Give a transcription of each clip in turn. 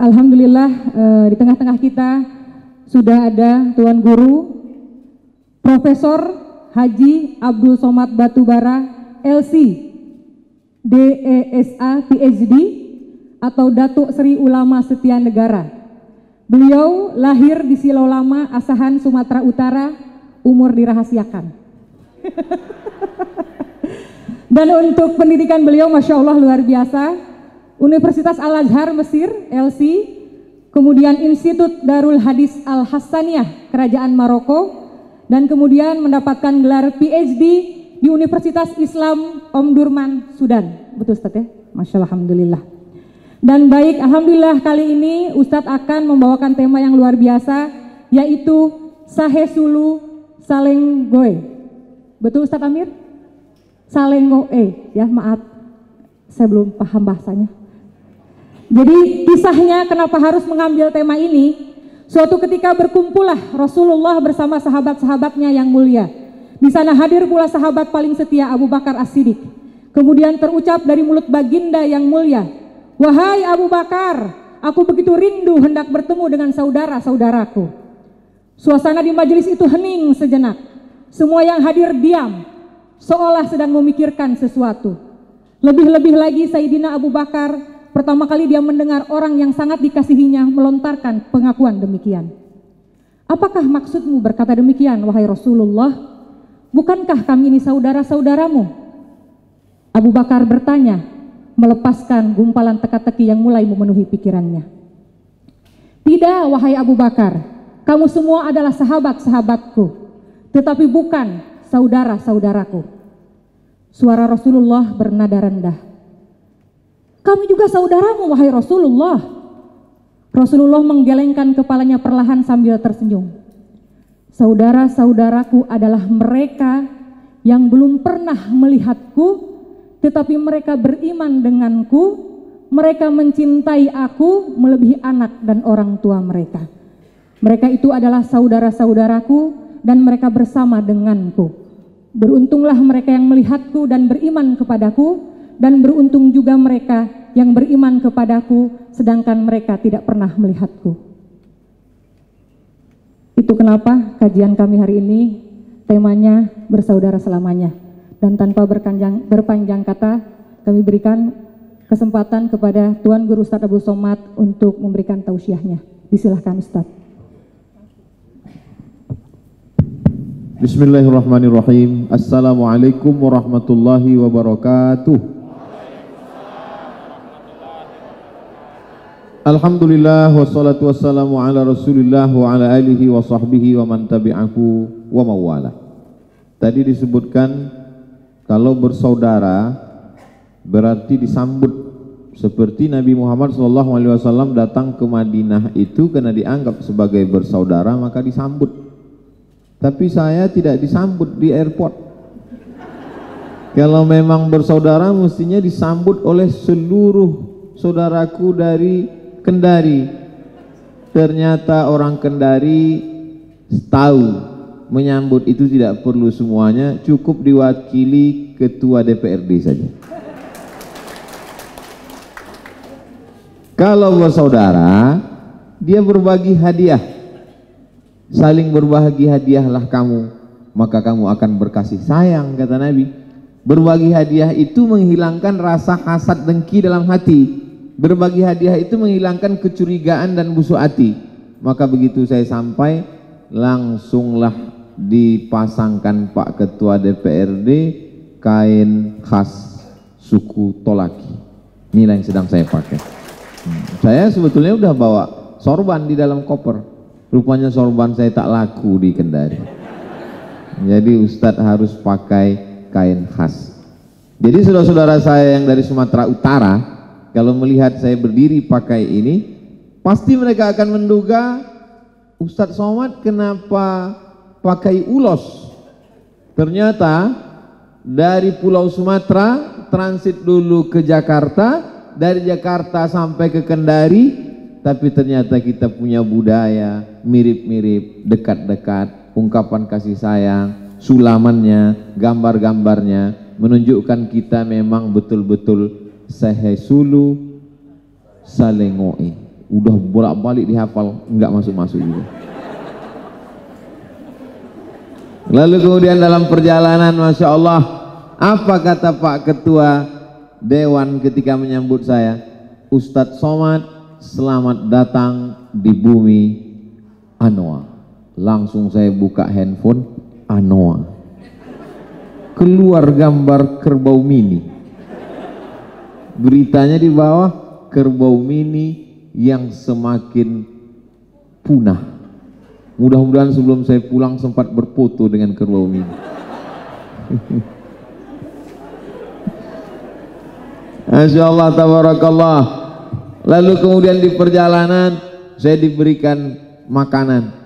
Alhamdulillah di tengah-tengah kita sudah ada Tuan Guru Profesor Haji Abdul Somad Batubara LC DESA PhD atau Datuk Seri Ulama Setia Negara. Beliau lahir di Silau Lama, Asahan, Sumatera Utara, umur dirahasiakan. Dan untuk pendidikan beliau Masya Allah luar biasa. Universitas Al-Azhar Mesir, LC, kemudian Institut Darul Hadis Al-Hassaniyah, Kerajaan Maroko, dan kemudian mendapatkan gelar PhD di Universitas Islam Omdurman, Sudan. Betul Ustaz ya? Masya Allah, Alhamdulillah. Dan baik, Alhamdulillah kali ini Ustadz akan membawakan tema yang luar biasa, yaitu Sahe Sulu Salenggoe. Betul Ustadz Amir? Salenggoe, ya maaf, saya belum paham bahasanya. Jadi kisahnya kenapa harus mengambil tema ini, suatu ketika berkumpullah Rasulullah bersama sahabat-sahabatnya yang mulia. Di sana hadir pula sahabat paling setia Abu Bakar As-Siddiq. Kemudian terucap dari mulut baginda yang mulia, "Wahai Abu Bakar, aku begitu rindu hendak bertemu dengan saudara-saudaraku." Suasana di majelis itu hening sejenak. Semua yang hadir diam, seolah sedang memikirkan sesuatu. Lebih-lebih lagi Sayyidina Abu Bakar pertama kali dia mendengar orang yang sangat dikasihinya melontarkan pengakuan demikian. "Apakah maksudmu berkata demikian, wahai Rasulullah? Bukankah kami ini saudara-saudaramu?" Abu Bakar bertanya, melepaskan gumpalan teka-teki yang mulai memenuhi pikirannya. "Tidak, wahai Abu Bakar, kamu semua adalah sahabat-sahabatku, tetapi bukan saudara-saudaraku." Suara Rasulullah bernada rendah, "Kami juga saudaramu, wahai Rasulullah." Rasulullah menggelengkan kepalanya perlahan sambil tersenyum. "Saudara-saudaraku adalah mereka yang belum pernah melihatku, tetapi mereka beriman denganku, mereka mencintai aku melebihi anak dan orang tua mereka. Mereka itu adalah saudara-saudaraku dan mereka bersama denganku. Beruntunglah mereka yang melihatku dan beriman kepadaku, dan beruntung juga mereka yang beriman kepadaku sedangkan mereka tidak pernah melihatku." Itu kenapa kajian kami hari ini temanya bersaudara selamanya. Dan tanpa berpanjang kata, kami berikan kesempatan kepada Tuan Guru Ustadz Abdul Somad untuk memberikan tausiahnya. Disilahkan Ustadz. Bismillahirrahmanirrahim. Assalamualaikum warahmatullahi wabarakatuh. Alhamdulillah wassalatu wassalamu ala Rasulillah wa ala alihi wa sahbihi wa man tabi'ahu wa mawala. Tadi disebutkan kalau bersaudara berarti disambut seperti Nabi Muhammad SAW datang ke Madinah itu karena dianggap sebagai bersaudara maka disambut. Tapi saya tidak disambut di airport. Kalau memang bersaudara mestinya disambut oleh seluruh saudaraku dari Kendari. Ternyata orang Kendari tahu menyambut itu tidak perlu semuanya, cukup diwakili ketua DPRD saja. Kalau bersaudara, dia berbagi hadiah, saling berbagi hadiahlah kamu, maka kamu akan berkasih sayang, kata Nabi. Berbagi hadiah itu menghilangkan rasa hasad dengki dalam hati. Berbagi hadiah itu menghilangkan kecurigaan dan busuk hati. Maka begitu saya sampai, langsunglah dipasangkan Pak Ketua DPRD kain khas suku Tolaki. Inilah yang sedang saya pakai. Saya sebetulnya udah bawa sorban di dalam koper. Rupanya sorban saya tak laku di Kendari. Jadi Ustadz harus pakai kain khas. Jadi saudara-saudara saya yang dari Sumatera Utara, kalau melihat saya berdiri pakai ini, pasti mereka akan menduga Ustadz Somad kenapa pakai ulos. Ternyata dari Pulau Sumatera transit dulu ke Jakarta, dari Jakarta sampai ke Kendari, tapi ternyata kita punya budaya mirip-mirip, dekat-dekat, ungkapan kasih sayang, sulamannya, gambar-gambarnya menunjukkan kita memang betul-betul Sahe Sulu Salenggoe. Udah bolak-balik dihafal, enggak masuk-masuk juga. Lalu kemudian dalam perjalanan, Masya Allah, apa kata Pak Ketua Dewan ketika menyambut saya? Ustadz Somad, selamat datang di bumi Anoa. Langsung saya buka handphone, Anoa. Keluar gambar kerbau mini. Beritanya di bawah, kerbau mini yang semakin punah. Mudah-mudahan sebelum saya pulang sempat berfoto dengan kerbau mini. Masya Allah, tabarakallah. Lalu kemudian di perjalanan saya diberikan makanan.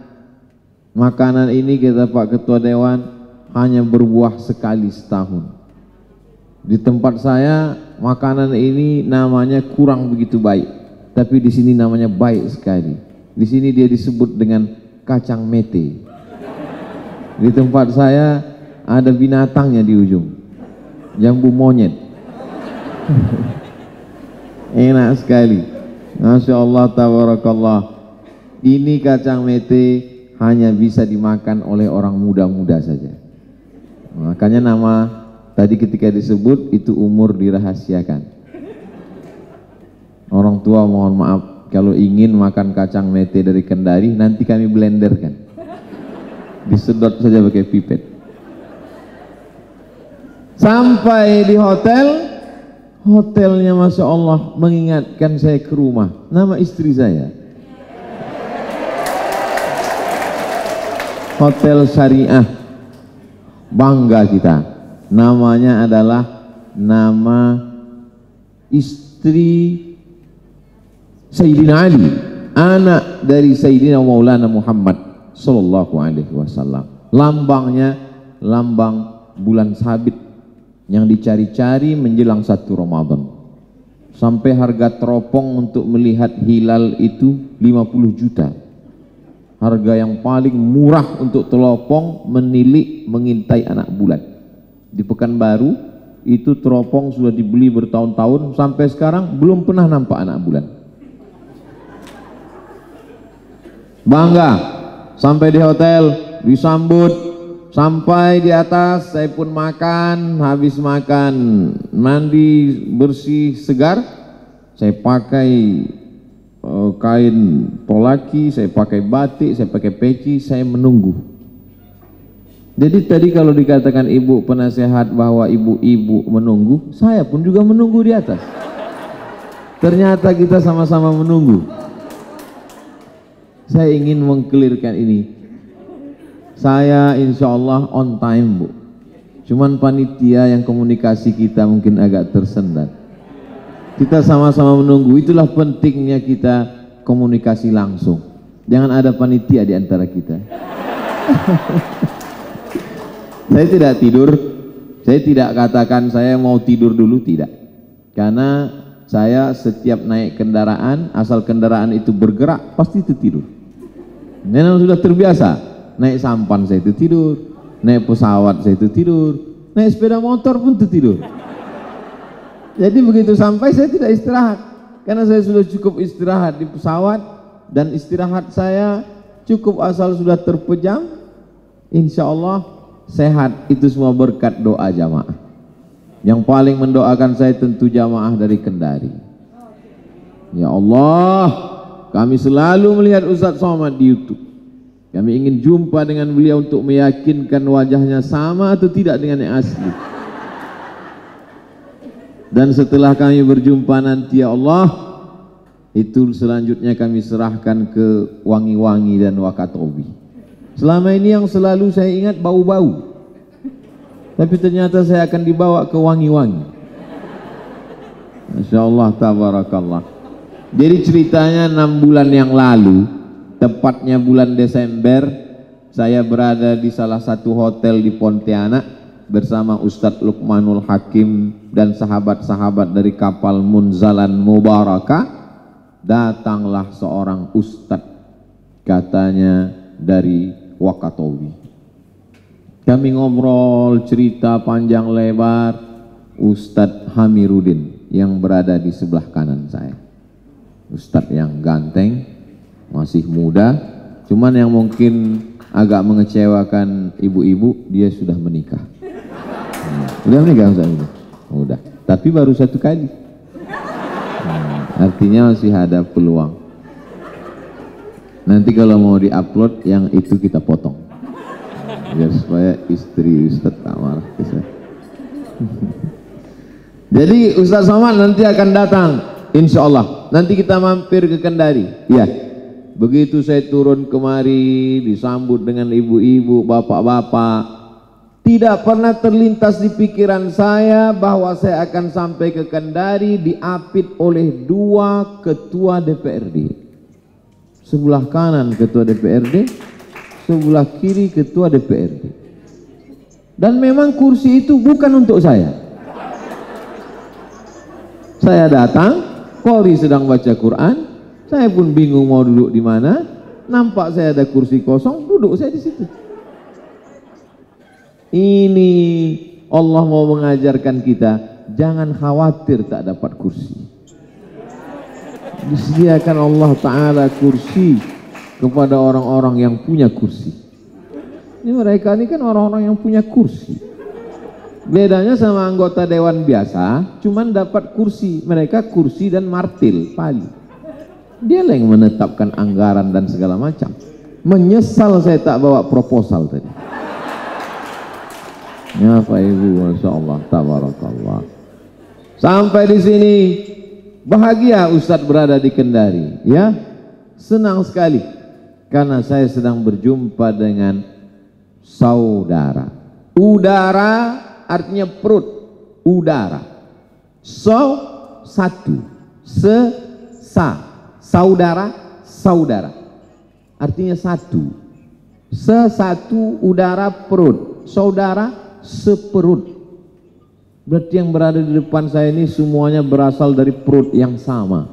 Makanan ini kata Pak Ketua Dewan hanya berbuah sekali setahun. Di tempat saya makanan ini namanya kurang begitu baik, tapi di sini namanya baik sekali. Di sini dia disebut dengan kacang mete. Di tempat saya ada binatangnya di ujung, jambu monyet. Enak sekali. Masya Allah, tabarakallah. Ini kacang mete hanya bisa dimakan oleh orang muda-muda saja. Makanya nama tadi ketika disebut itu umur dirahasiakan. Orang tua mohon maaf, kalau ingin makan kacang mete dari Kendari nanti kami blenderkan, disedot saja pakai pipet. Sampai di hotelnya Masya Allah mengingatkan saya ke rumah, nama istri saya, Hotel Syariah. Bangga kita, namanya adalah nama istri Sayyidina Ali, anak dari Sayyidina Maulana Muhammad Sallallahu Alaihi Wasallam. Lambangnya lambang bulan sabit yang dicari-cari menjelang 1 Ramadan. Sampai harga teropong untuk melihat hilal itu 50 juta. Harga yang paling murah untuk teropong menilik mengintai anak bulan. Di Pekanbaru itu teropong sudah dibeli bertahun-tahun, sampai sekarang belum pernah nampak anak bulan. Bangga, sampai di hotel disambut, sampai di atas saya pun makan, habis makan mandi bersih segar, saya pakai kain polaki, saya pakai batik, saya pakai peci, saya menunggu. Jadi tadi kalau dikatakan ibu penasehat bahwa ibu-ibu menunggu, saya pun juga menunggu di atas. Ternyata kita sama-sama menunggu. Saya ingin mengkelirkan ini. Saya insya Allah on time, Bu. Cuman panitia yang komunikasi kita mungkin agak tersendat. Kita sama-sama menunggu, itulah pentingnya kita komunikasi langsung. Jangan ada panitia di antara kita. Saya tidak tidur, saya tidak katakan saya mau tidur dulu, tidak. Karena saya setiap naik kendaraan, asal kendaraan itu bergerak, pasti itu tidur. Memang sudah terbiasa, naik sampan saya itu tidur, naik pesawat saya itu tidur, naik sepeda motor pun itu tidur. Jadi begitu sampai saya tidak istirahat, karena saya sudah cukup istirahat di pesawat, dan istirahat saya cukup asal sudah terpejam, insya Allah sehat. Itu semua berkat doa jamaah. Yang paling mendoakan saya tentu jamaah dari Kendari. Ya Allah, kami selalu melihat Ustadz Somad di YouTube. Kami ingin jumpa dengan beliau untuk meyakinkan wajahnya sama atau tidak dengan yang asli. Dan setelah kami berjumpa nanti ya Allah, itu selanjutnya kami serahkan ke Wangi-Wangi dan Wakatobi. Selama ini yang selalu saya ingat bau-bau, tapi ternyata saya akan dibawa ke Wangi-Wangi. Masya Allah, tabarakallah. Jadi ceritanya 6 bulan yang lalu, tepatnya bulan Desember, saya berada di salah satu hotel di Pontianak bersama Ustadz Luqmanul Hakim dan sahabat-sahabat dari kapal Munzalan Mubarakah. Datanglah seorang ustadz, katanya dari Wakatobi. Kami ngobrol, cerita panjang lebar. Ustadz Hamiruddin yang berada di sebelah kanan saya. Ustadz yang ganteng, masih muda, cuman yang mungkin agak mengecewakan ibu-ibu, dia sudah menikah. Udah menikah Ustadz? Udah, tapi baru 1 kali. Artinya masih ada peluang. Nanti kalau mau diupload yang itu kita potong, biar supaya istri Ustadz tak marah ke saya. Jadi Ustadz Somad nanti akan datang, insya Allah. Nanti kita mampir ke Kendari. Ya, begitu saya turun kemari disambut dengan ibu-ibu, bapak-bapak, tidak pernah terlintas di pikiran saya bahwa saya akan sampai ke Kendari diapit oleh 2 ketua DPRD. Sebelah kanan ketua DPRD, sebelah kiri ketua DPRD. Dan memang kursi itu bukan untuk saya. Saya datang, Qori sedang baca Quran, saya pun bingung mau duduk di mana. Nampak saya ada kursi kosong, duduk saya di situ. Ini Allah mau mengajarkan kita, jangan khawatir tak dapat kursi. Disediakan Allah Ta'ala kursi kepada orang-orang yang punya kursi. Ini mereka ini kan orang-orang yang punya kursi. Bedanya sama anggota dewan biasa, cuman dapat kursi. Mereka kursi dan martil, pali. Dia lah yang menetapkan anggaran dan segala macam. Menyesal saya tak bawa proposal tadi. Ya Pak Ibu, Masya Allah, tabarakallah. Sampai di sini bahagia Ustadz berada di Kendari, ya, senang sekali karena saya sedang berjumpa dengan saudara. Udara artinya perut, udara. Satu, saudara, saudara. Artinya satu. Satu udara perut, saudara seperut. Berarti yang berada di depan saya ini semuanya berasal dari perut yang sama.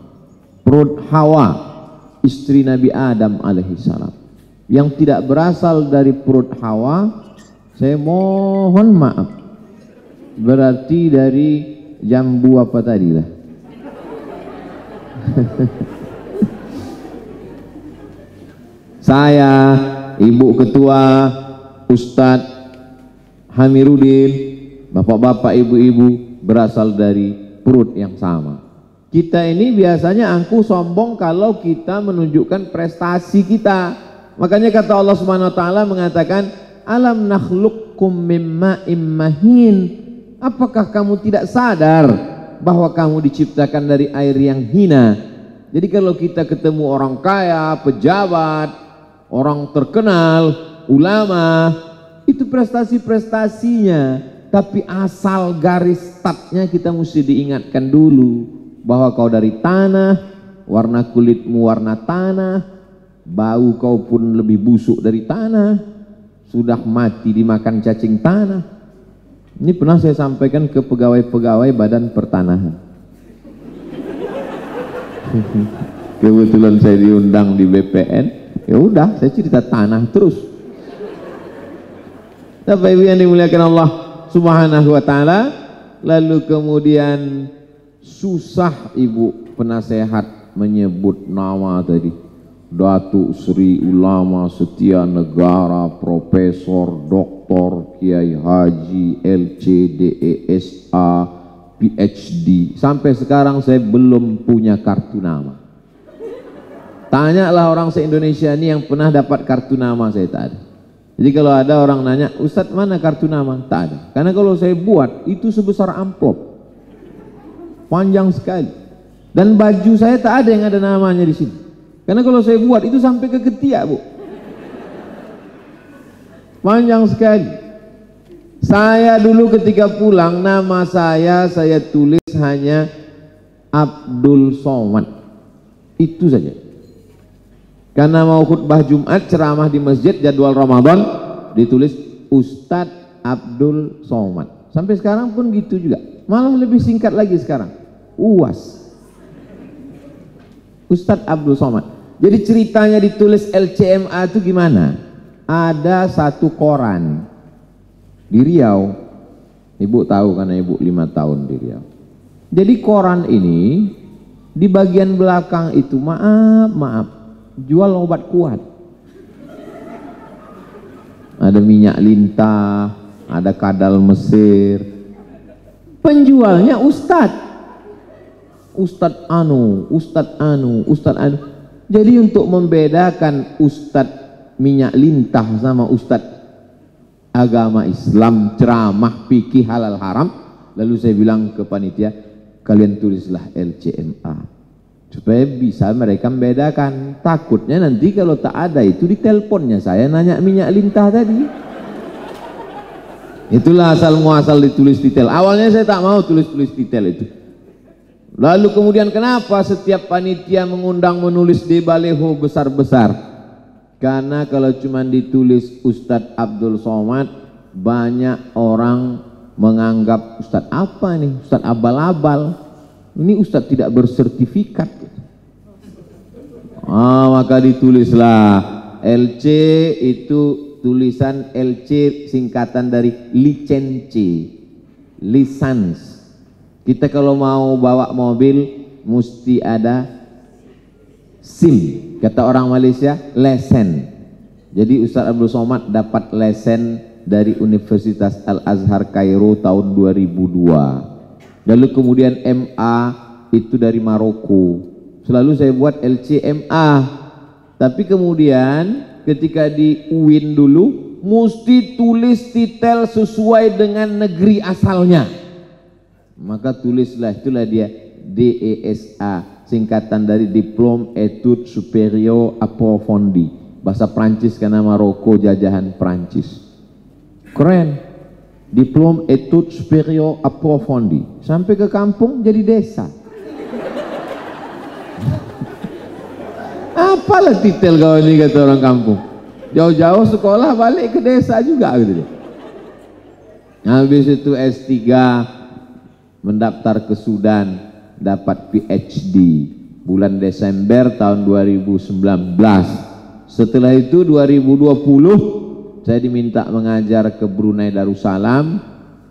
Perut Hawa, istri Nabi Adam alaihissalam. Yang tidak berasal dari perut Hawa, saya mohon maaf. Berarti dari jambu apa tadi lah. Saya, Ibu Ketua, Ustadz Hamirudin, bapak-bapak, ibu-ibu berasal dari perut yang sama. Kita ini biasanya angkuh sombong kalau kita menunjukkan prestasi kita. Makanya kata Allah Subhanahu wa taala mengatakan, alam nakhluqkum mimma immahin. Apakah kamu tidak sadar bahwa kamu diciptakan dari air yang hina? Jadi kalau kita ketemu orang kaya, pejabat, orang terkenal, ulama, itu prestasi-prestasinya. Tapi asal garis startnya kita mesti diingatkan dulu bahwa kau dari tanah, warna kulitmu warna tanah, bau kau pun lebih busuk dari tanah, sudah mati dimakan cacing tanah. Ini pernah saya sampaikan ke pegawai-pegawai Badan Pertanahan. Kebetulan saya diundang di BPN, ya udah saya cerita tanah terus. Bapak Ibu yang dimuliakan Allah Subhanahu wa taala, lalu kemudian susah Ibu penasehat menyebut nama tadi. Datuk Sri Ulama Setia Negara Profesor Dr. Kiai Haji LCDESA PhD. Sampai sekarang saya belum punya kartu nama. Tanyalah orang se-Indonesia ini yang pernah dapat kartu nama, saya tak ada. Jadi kalau ada orang nanya, Ustadz mana kartu nama? Tak ada. Karena kalau saya buat itu sebesar amplop, panjang sekali. Dan baju saya tak ada yang ada namanya di sini. Karena kalau saya buat itu sampai ke ketiak, Bu. Panjang sekali. Saya dulu ketika pulang, nama saya tulis hanya Abdul Somad. Itu saja. Karena mau khutbah Jumat, ceramah di masjid, jadwal Ramadan, ditulis Ustadz Abdul Somad. Sampai sekarang pun gitu juga. Malah lebih singkat lagi sekarang. UAS. Ustadz Abdul Somad. Jadi ceritanya ditulis LCMA itu gimana? Ada satu koran di Riau. Ibu tahu karena Ibu 5 tahun di Riau. Jadi koran ini Di bagian belakang itu, maaf, jual obat kuat. Ada minyak lintah, ada kadal Mesir. Penjualnya ustadz anu. Jadi untuk membedakan ustadz minyak lintah sama ustadz agama Islam, ceramah fikih halal haram, lalu saya bilang ke panitia, kalian tulislah LCMA supaya bisa mereka membedakan. Takutnya nanti kalau tak ada itu di teleponnya saya nanya minyak lintah tadi. Itulah asal muasal ditulis detail. Awalnya saya tak mau tulis detail itu. Lalu kemudian kenapa setiap panitia mengundang menulis di baleho besar-besar? Karena kalau cuma ditulis Ustadz Abdul Somad, banyak orang menganggap Ustadz apa nih? Ustadz abal-abal. Ini Ustadz tidak bersertifikat. Maka ditulislah LC, itu tulisan LC singkatan dari lisans. Kita kalau mau bawa mobil mesti ada SIM, kata orang Malaysia lesen. Jadi Ustadz Abdul Somad dapat lesen dari Universitas Al-Azhar Kairo tahun 2002. Lalu kemudian MA itu dari Maroko. Selalu saya buat LCMA. Tapi kemudian ketika di UIN dulu mesti tulis titel sesuai dengan negeri asalnya. Maka tulislah, itulah dia DESA, singkatan dari Diplôme Études Supérieures Approfondies, bahasa Prancis karena Maroko jajahan Prancis. Keren. Diplôme Études Supérieures Approfondies, sampai ke kampung jadi desa. Apalah titel kau ini, kata orang kampung. Jauh-jauh sekolah balik ke desa juga gitu. Habis itu S3, mendaftar ke Sudan, dapat PhD bulan Desember tahun 2019. Setelah itu 2020 saya diminta mengajar ke Brunei Darussalam,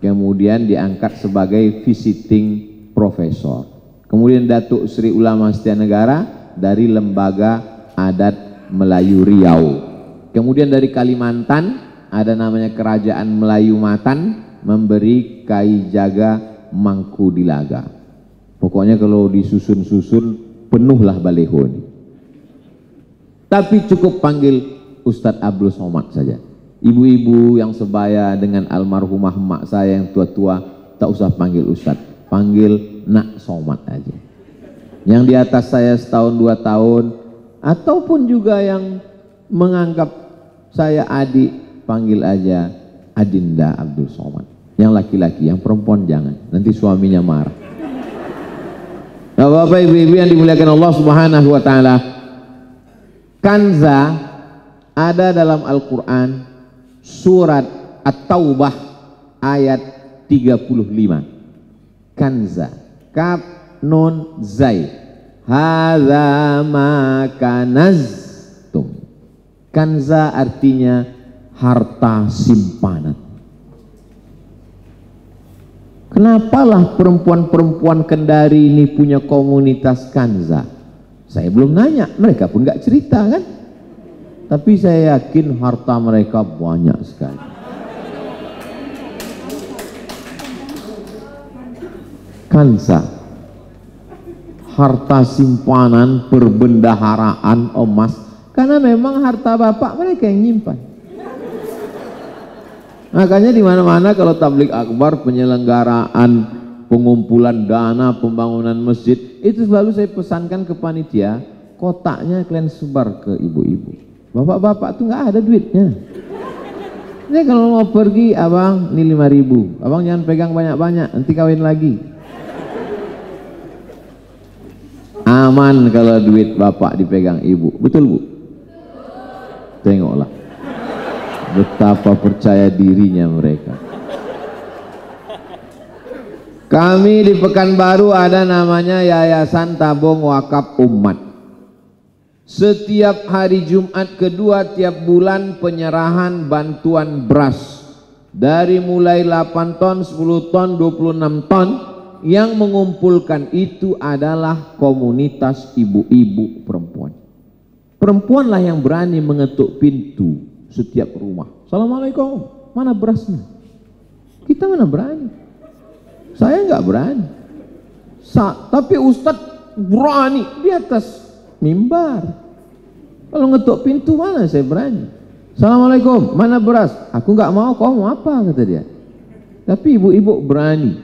kemudian diangkat sebagai visiting profesor. Kemudian Datuk Sri Ulama Setia Negara dari Lembaga Adat Melayu Riau. Kemudian dari Kalimantan ada namanya Kerajaan Melayu Matan, memberi Kai Jaga Mangku Dilaga. Pokoknya kalau disusun-susun penuhlah baleho ini. Tapi cukup panggil Ustadz Abdul Somad saja. Ibu-ibu yang sebaya dengan almarhumah emak saya yang tua-tua, tak usah panggil Ustadz, panggil Nak Somad aja. Yang di atas saya setahun 2 tahun, ataupun juga yang menganggap saya adik, panggil aja Adinda Abdul Somad. Yang laki-laki, yang perempuan jangan, nanti suaminya marah. Bapak ibu-ibu yang dimuliakan Allah Subhanahu wa taala, kanza ada dalam Al-Qur'an surat At-Taubah ayat 35. Kanza, kaf nun zai, hadza ma kanaztum. Kanza artinya harta simpanan. Kenapalah perempuan-perempuan Kendari ini punya komunitas kanza? Saya belum nanya, mereka pun gak cerita kan? Tapi saya yakin harta mereka banyak sekali. Kanza, harta simpanan, perbendaharaan emas, karena memang harta bapak mereka yang nyimpan. Makanya di mana-mana kalau tablik akbar, penyelenggaraan, pengumpulan dana, pembangunan masjid, itu selalu saya pesankan ke panitia, kotaknya kalian sebar ke ibu-ibu. Bapak-bapak tuh nggak ada duitnya. Ini kalau mau pergi, abang, ini 5.000. Abang jangan pegang banyak-banyak, nanti kawin lagi. Aman kalau duit bapak dipegang ibu, betul bu? Tengoklah betapa percaya dirinya mereka. Kami di Pekanbaru ada namanya Yayasan Tabung Wakaf Umat. Setiap hari Jumat kedua tiap bulan penyerahan bantuan beras. Dari mulai 8 ton, 10 ton, 26 ton yang mengumpulkan itu adalah komunitas ibu-ibu perempuan. Perempuanlah yang berani mengetuk pintu setiap rumah. Assalamualaikum, mana berasnya? Kita mana berani? Saya nggak berani. Tapi Ustadz berani di atas mimbar. Kalau ngetuk pintu mana saya berani? Assalamualaikum, mana beras? Aku nggak mau, kau mau apa? Kata dia. Tapi ibu-ibu berani.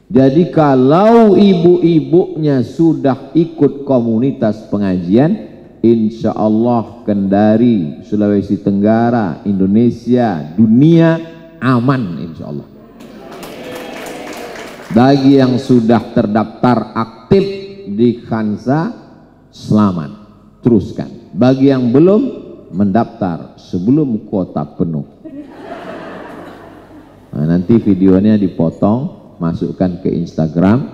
Jadi kalau ibu-ibunya sudah ikut komunitas pengajian, insya Allah Kendari, Sulawesi Tenggara, Indonesia, dunia aman insya Allah. Bagi yang sudah terdaftar aktif di Khansa, selamat, teruskan. Bagi yang belum, mendaftar sebelum kuota penuh. Nah, nanti videonya dipotong, masukkan ke Instagram,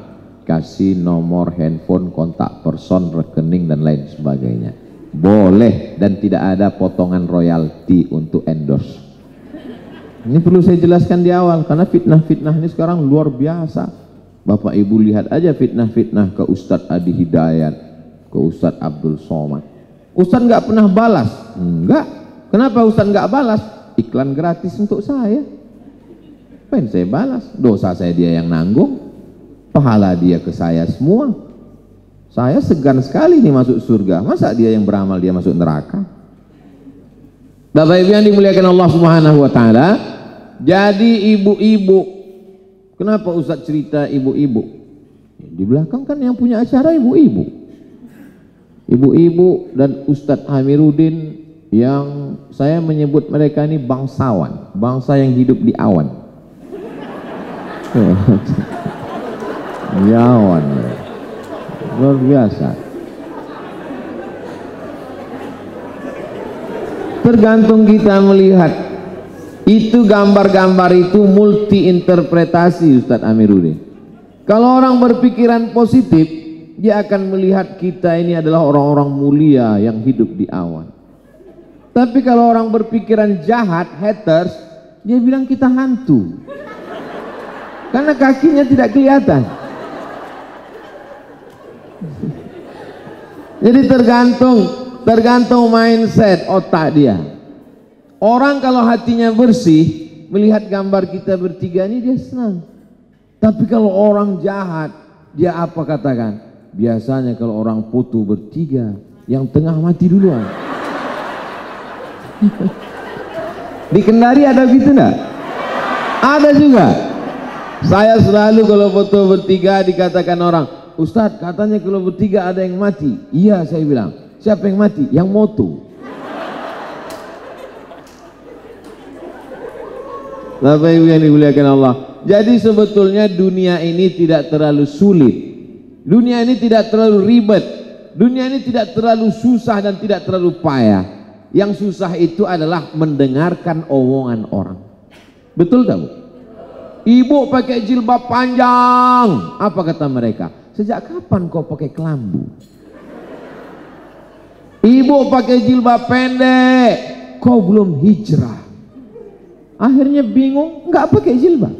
kasih nomor handphone, kontak person, rekening dan lain sebagainya. Boleh, dan tidak ada potongan royalti untuk endorse. Ini perlu saya jelaskan di awal, karena fitnah-fitnah ini sekarang luar biasa. Bapak Ibu lihat aja fitnah-fitnah ke Ustadz Adi Hidayat, ke Ustadz Abdul Somad. Ustadz nggak pernah balas. Enggak. Kenapa Ustadz nggak balas? Iklan gratis untuk saya. Pengen saya balas? Dosa saya dia yang nanggung, pahala dia ke saya semua. Saya segan sekali nih masuk surga. Masa dia yang beramal dia masuk neraka? Bapak Ibu yang dimuliakan Allah Subhanahu wa taala, jadi ibu-ibu. Kenapa Ustadz cerita ibu-ibu? Di belakang kan yang punya acara ibu-ibu. Ibu-ibu dan Ustadz Amiruddin yang saya menyebut mereka ini bangsawan, bangsa yang hidup di awan. Di awan. Luar biasa. Tergantung kita melihat. Itu gambar-gambar itu multi interpretasi Ustadz Amiruddin. Kalau orang berpikiran positif, dia akan melihat kita ini adalah orang-orang mulia yang hidup di awan. Tapi kalau orang berpikiran jahat, haters, dia bilang kita hantu. Karena kakinya tidak kelihatan. Jadi tergantung mindset otak dia. Orang kalau hatinya bersih, melihat gambar kita bertiga ini dia senang. Tapi kalau orang jahat, dia apa katakan? Biasanya kalau orang foto bertiga, yang tengah mati duluan. Di Kendari ada gitu enggak? Ada juga. Saya selalu kalau foto bertiga dikatakan orang, Ustadz katanya kalau bertiga ada yang mati. Iya saya bilang, siapa yang mati? Yang moto. Bapak Ibu yang dimuliakan Allah. Jadi sebetulnya dunia ini tidak terlalu sulit. Dunia ini tidak terlalu ribet. Dunia ini tidak terlalu susah dan tidak terlalu payah. Yang susah itu adalah mendengarkan omongan orang. Betul tak Bu? Ibu pakai jilbab panjang. Apa kata mereka? Sejak kapan kau pakai kelambu? Ibu pakai jilbab pendek. Kau belum hijrah. Akhirnya bingung, nggak pakai jilbab.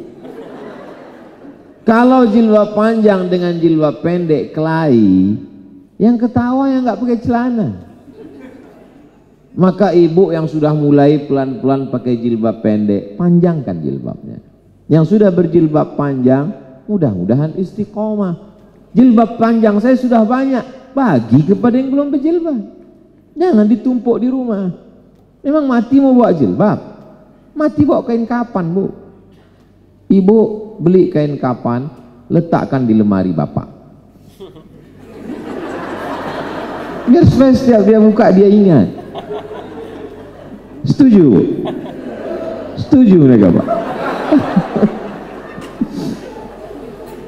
Kalau jilbab panjang dengan jilbab pendek kelahi, yang ketawa yang nggak pakai celana. Maka ibu yang sudah mulai pelan-pelan pakai jilbab pendek, panjangkan jilbabnya. Yang sudah berjilbab panjang, mudah-mudahan istiqomah. Jilbab panjang saya sudah banyak, bagi kepada yang belum berjilbab. Jangan ditumpuk di rumah. Memang mati mau bawa jilbab? Mati bawa kain kapan Bu? Ibu beli kain kapan, letakkan di lemari bapak. Biar setiap dia buka dia ingat. Setuju? Setuju mereka Pak?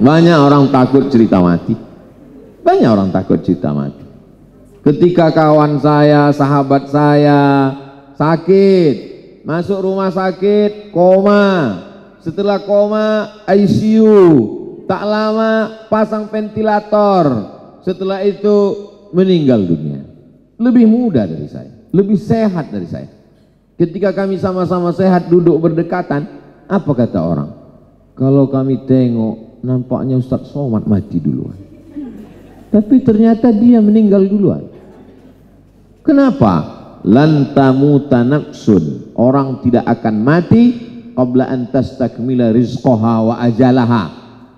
Banyak orang takut cerita mati. Banyak orang takut cerita mati. Ketika kawan saya, sahabat saya sakit, masuk rumah sakit, koma. Setelah koma, ICU. Tak lama pasang ventilator. Setelah itu meninggal dunia. Lebih muda dari saya, lebih sehat dari saya. Ketika kami sama-sama sehat duduk berdekatan, apa kata orang? Kalau kami tengok nampaknya Ustaz Somad mati duluan. Tapi ternyata dia meninggal duluan. Kenapa? Lan tamuta nafsun, orang tidak akan mati qabla an tastakmila rizqaha wa ajalaha.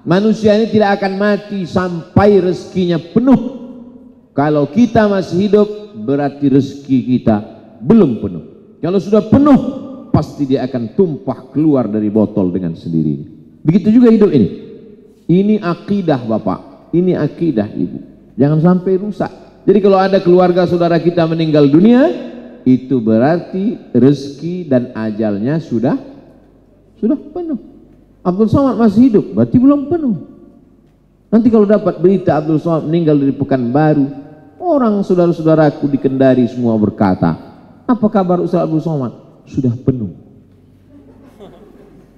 Manusia ini tidak akan mati sampai rezekinya penuh. Kalau kita masih hidup, berarti rezeki kita belum penuh. Kalau sudah penuh, pasti dia akan tumpah keluar dari botol dengan sendirinya. Begitu juga hidup ini. Ini akidah Bapak, ini akidah Ibu. Jangan sampai rusak. Jadi kalau ada keluarga saudara kita meninggal dunia, itu berarti rezeki dan ajalnya sudah penuh. Abdul Somad masih hidup, berarti belum penuh. Nanti kalau dapat berita Abdul Somad meninggal dari Pekanbaru, orang saudara-saudaraku di Kendari semua berkata, apa kabar Ustaz Abdul Somad? Sudah penuh.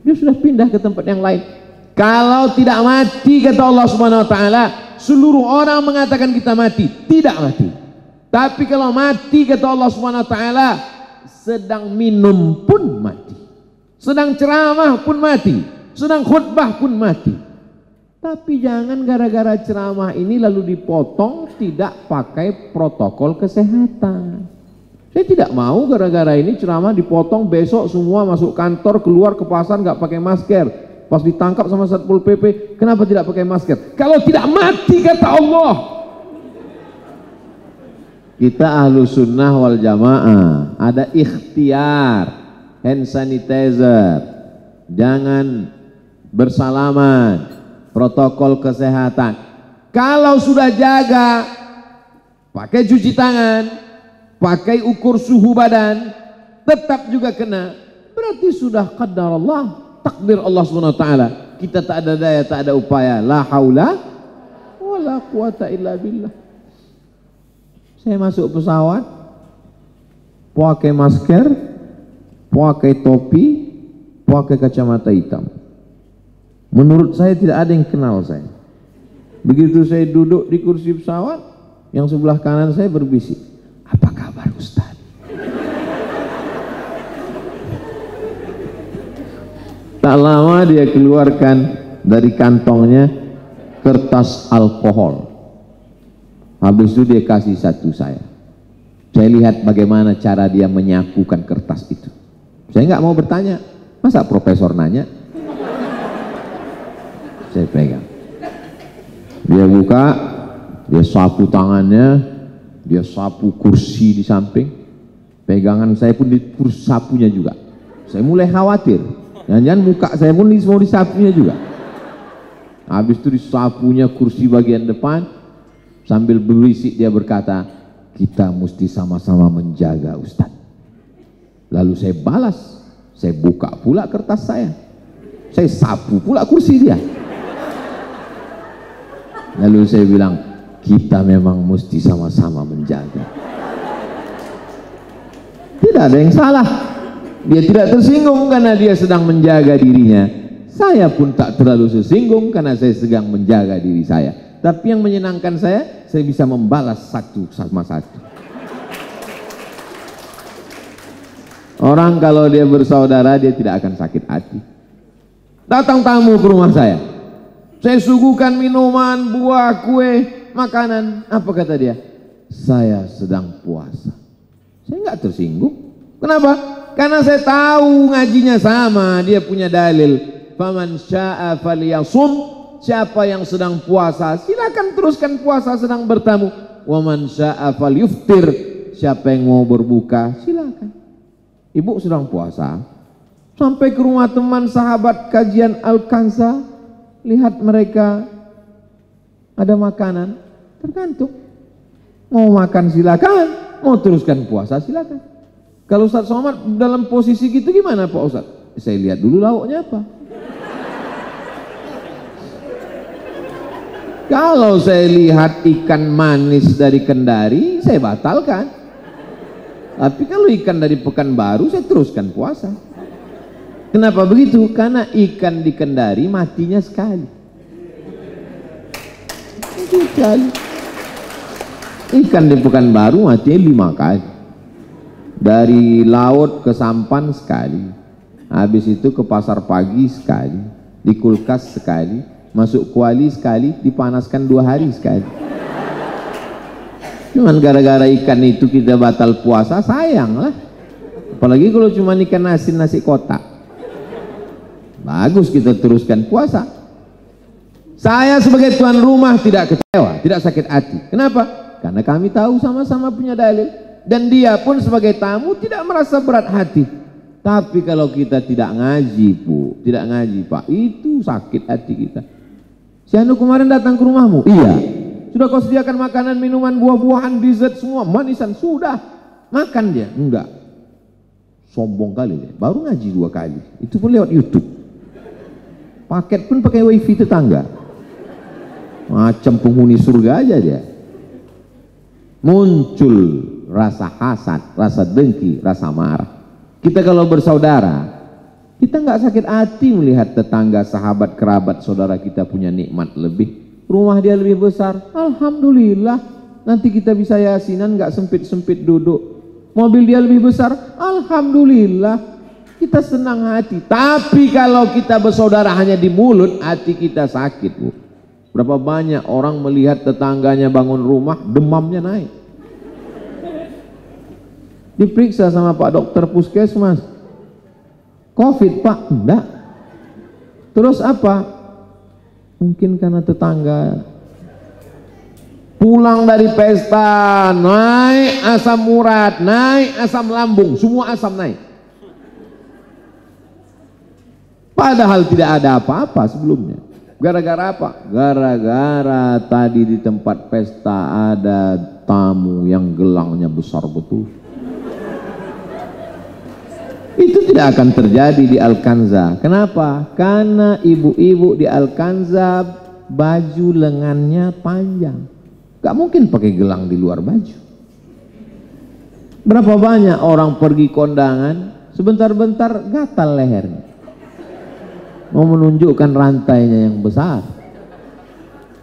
Dia sudah pindah ke tempat yang lain. Kalau tidak mati, kata Allah Subhanahu wa taala, seluruh orang mengatakan kita mati, tidak mati. Tapi kalau mati, kata Allah Subhanahu wa taala, sedang minum pun mati. Sedang ceramah pun mati, sedang khutbah pun mati. Tapi jangan gara-gara ceramah ini lalu dipotong tidak pakai protokol kesehatan. Saya tidak mau gara-gara ini ceramah dipotong, besok semua masuk kantor, keluar ke pasar nggak pakai masker. Pas ditangkap sama Satpol PP, kenapa tidak pakai masker? Kalau tidak mati, kata Allah. Kita ahlu sunnah wal jamaah, ada ikhtiar, hand sanitizer, jangan bersalaman, protokol kesehatan. Kalau sudah jaga, pakai cuci tangan, pakai ukur suhu badan, tetap juga kena, berarti sudah qadar Allah, takdir Allah SWT. Kita tak ada daya, tak ada upaya. La haula wala quwata illa billah. Saya masuk pesawat pakai masker, pakai topi, pakai kacamata hitam. Menurut saya tidak ada yang kenal saya. Begitu saya duduk di kursi pesawat, yang sebelah kanan saya berbisik, apa kabar Ustaz? Tak lama dia keluarkan dari kantongnya kertas alkohol. Habis itu dia kasih satu saya. Saya lihat bagaimana cara dia menyapukan kertas itu. Saya nggak mau bertanya, masa profesor nanya? Saya pegang. Dia buka, dia sapu tangannya, dia sapu kursi di samping. Pegangan saya pun di kursi sapunya juga. Saya mulai khawatir. Jangan-jangan muka saya pun mau disapunya juga. Habis itu disapunya kursi bagian depan, sambil berisik dia berkata, kita mesti sama-sama menjaga Ustaz. Lalu saya balas, saya buka pula kertas saya sapu pula kursi dia. Lalu saya bilang, kita memang mesti sama-sama menjaga. Tidak ada yang salah. Dia tidak tersinggung karena dia sedang menjaga dirinya. Saya pun tak terlalu tersinggung karena saya sedang menjaga diri saya. Tapi yang menyenangkan saya bisa membalas satu sama satu. Orang kalau dia bersaudara, dia tidak akan sakit hati. Datang tamu ke rumah saya suguhkan minuman, buah, kue, makanan. Apa kata dia? Saya sedang puasa. Saya nggak tersinggung. Kenapa? Karena saya tahu ngajinya sama, dia punya dalil. Faman syaa falyasum, siapa yang sedang puasa, silakan teruskan puasa sedang bertamu. Wa man syaa falyuftir, siapa yang mau berbuka, silakan. Ibu sedang puasa, sampai ke rumah teman sahabat kajian Al-Kansa, lihat mereka ada makanan, tergantung. Mau makan silakan, mau teruskan puasa silakan. Kalau Ustaz Somad dalam posisi gitu gimana Pak Ustaz? Saya lihat dulu lauknya apa. Kalau saya lihat ikan manis dari Kendari, saya batalkan. Tapi kalau ikan dari Pekanbaru, saya teruskan puasa. Kenapa begitu? Karena ikan di Kendari matinya sekali. Ikan di Pekanbaru matinya 5 kali. Dari laut ke sampan sekali, habis itu ke pasar pagi sekali, di kulkas sekali, masuk kuali sekali, dipanaskan 2 hari sekali. Cuman gara-gara ikan itu kita batal puasa, sayang lah. Apalagi kalau cuma ikan asin nasi kotak. Bagus kita teruskan puasa. Saya sebagai tuan rumah tidak kecewa, tidak sakit hati. Kenapa? Karena kami tahu sama-sama punya dalil. Dan dia pun sebagai tamu tidak merasa berat hati. Tapi kalau kita tidak ngaji, Bu, tidak ngaji, Pak, itu sakit hati kita. Si Anu kemarin datang ke rumahmu? Iya. Sudah kau sediakan makanan, minuman, buah-buahan, dessert, semua, manisan, sudah. Makan dia? Enggak. Sombong kali dia. Baru ngaji 2 kali. Itu pun lewat YouTube. Paket pun pakai wifi tetangga. Macam penghuni surga aja dia. Muncul rasa hasad, rasa dengki, rasa marah. Kita kalau bersaudara, kita nggak sakit hati melihat tetangga, sahabat, kerabat, saudara kita punya nikmat lebih. Rumah dia lebih besar, alhamdulillah. Nanti kita bisa yasinan, nggak sempit-sempit duduk. Mobil dia lebih besar, alhamdulillah. Kita senang hati. Tapi kalau kita bersaudara hanya di mulut, hati kita sakit, Bu. Berapa banyak orang melihat tetangganya bangun rumah, demamnya naik. Diperiksa sama Pak Dokter Puskesmas, COVID, Pak. Enggak. Terus apa? Mungkin karena tetangga pulang dari pesta, naik asam urat, naik asam lambung, semua asam naik. Padahal tidak ada apa-apa sebelumnya. Gara-gara apa? Gara-gara tadi di tempat pesta ada tamu yang gelangnya besar betul. Itu tidak akan terjadi di Al-Kanza. Kenapa? Karena ibu-ibu di Al-Kanza baju lengannya panjang. Gak mungkin pakai gelang di luar baju. Berapa banyak orang pergi kondangan, sebentar-bentar gatal lehernya. Mau menunjukkan rantainya yang besar.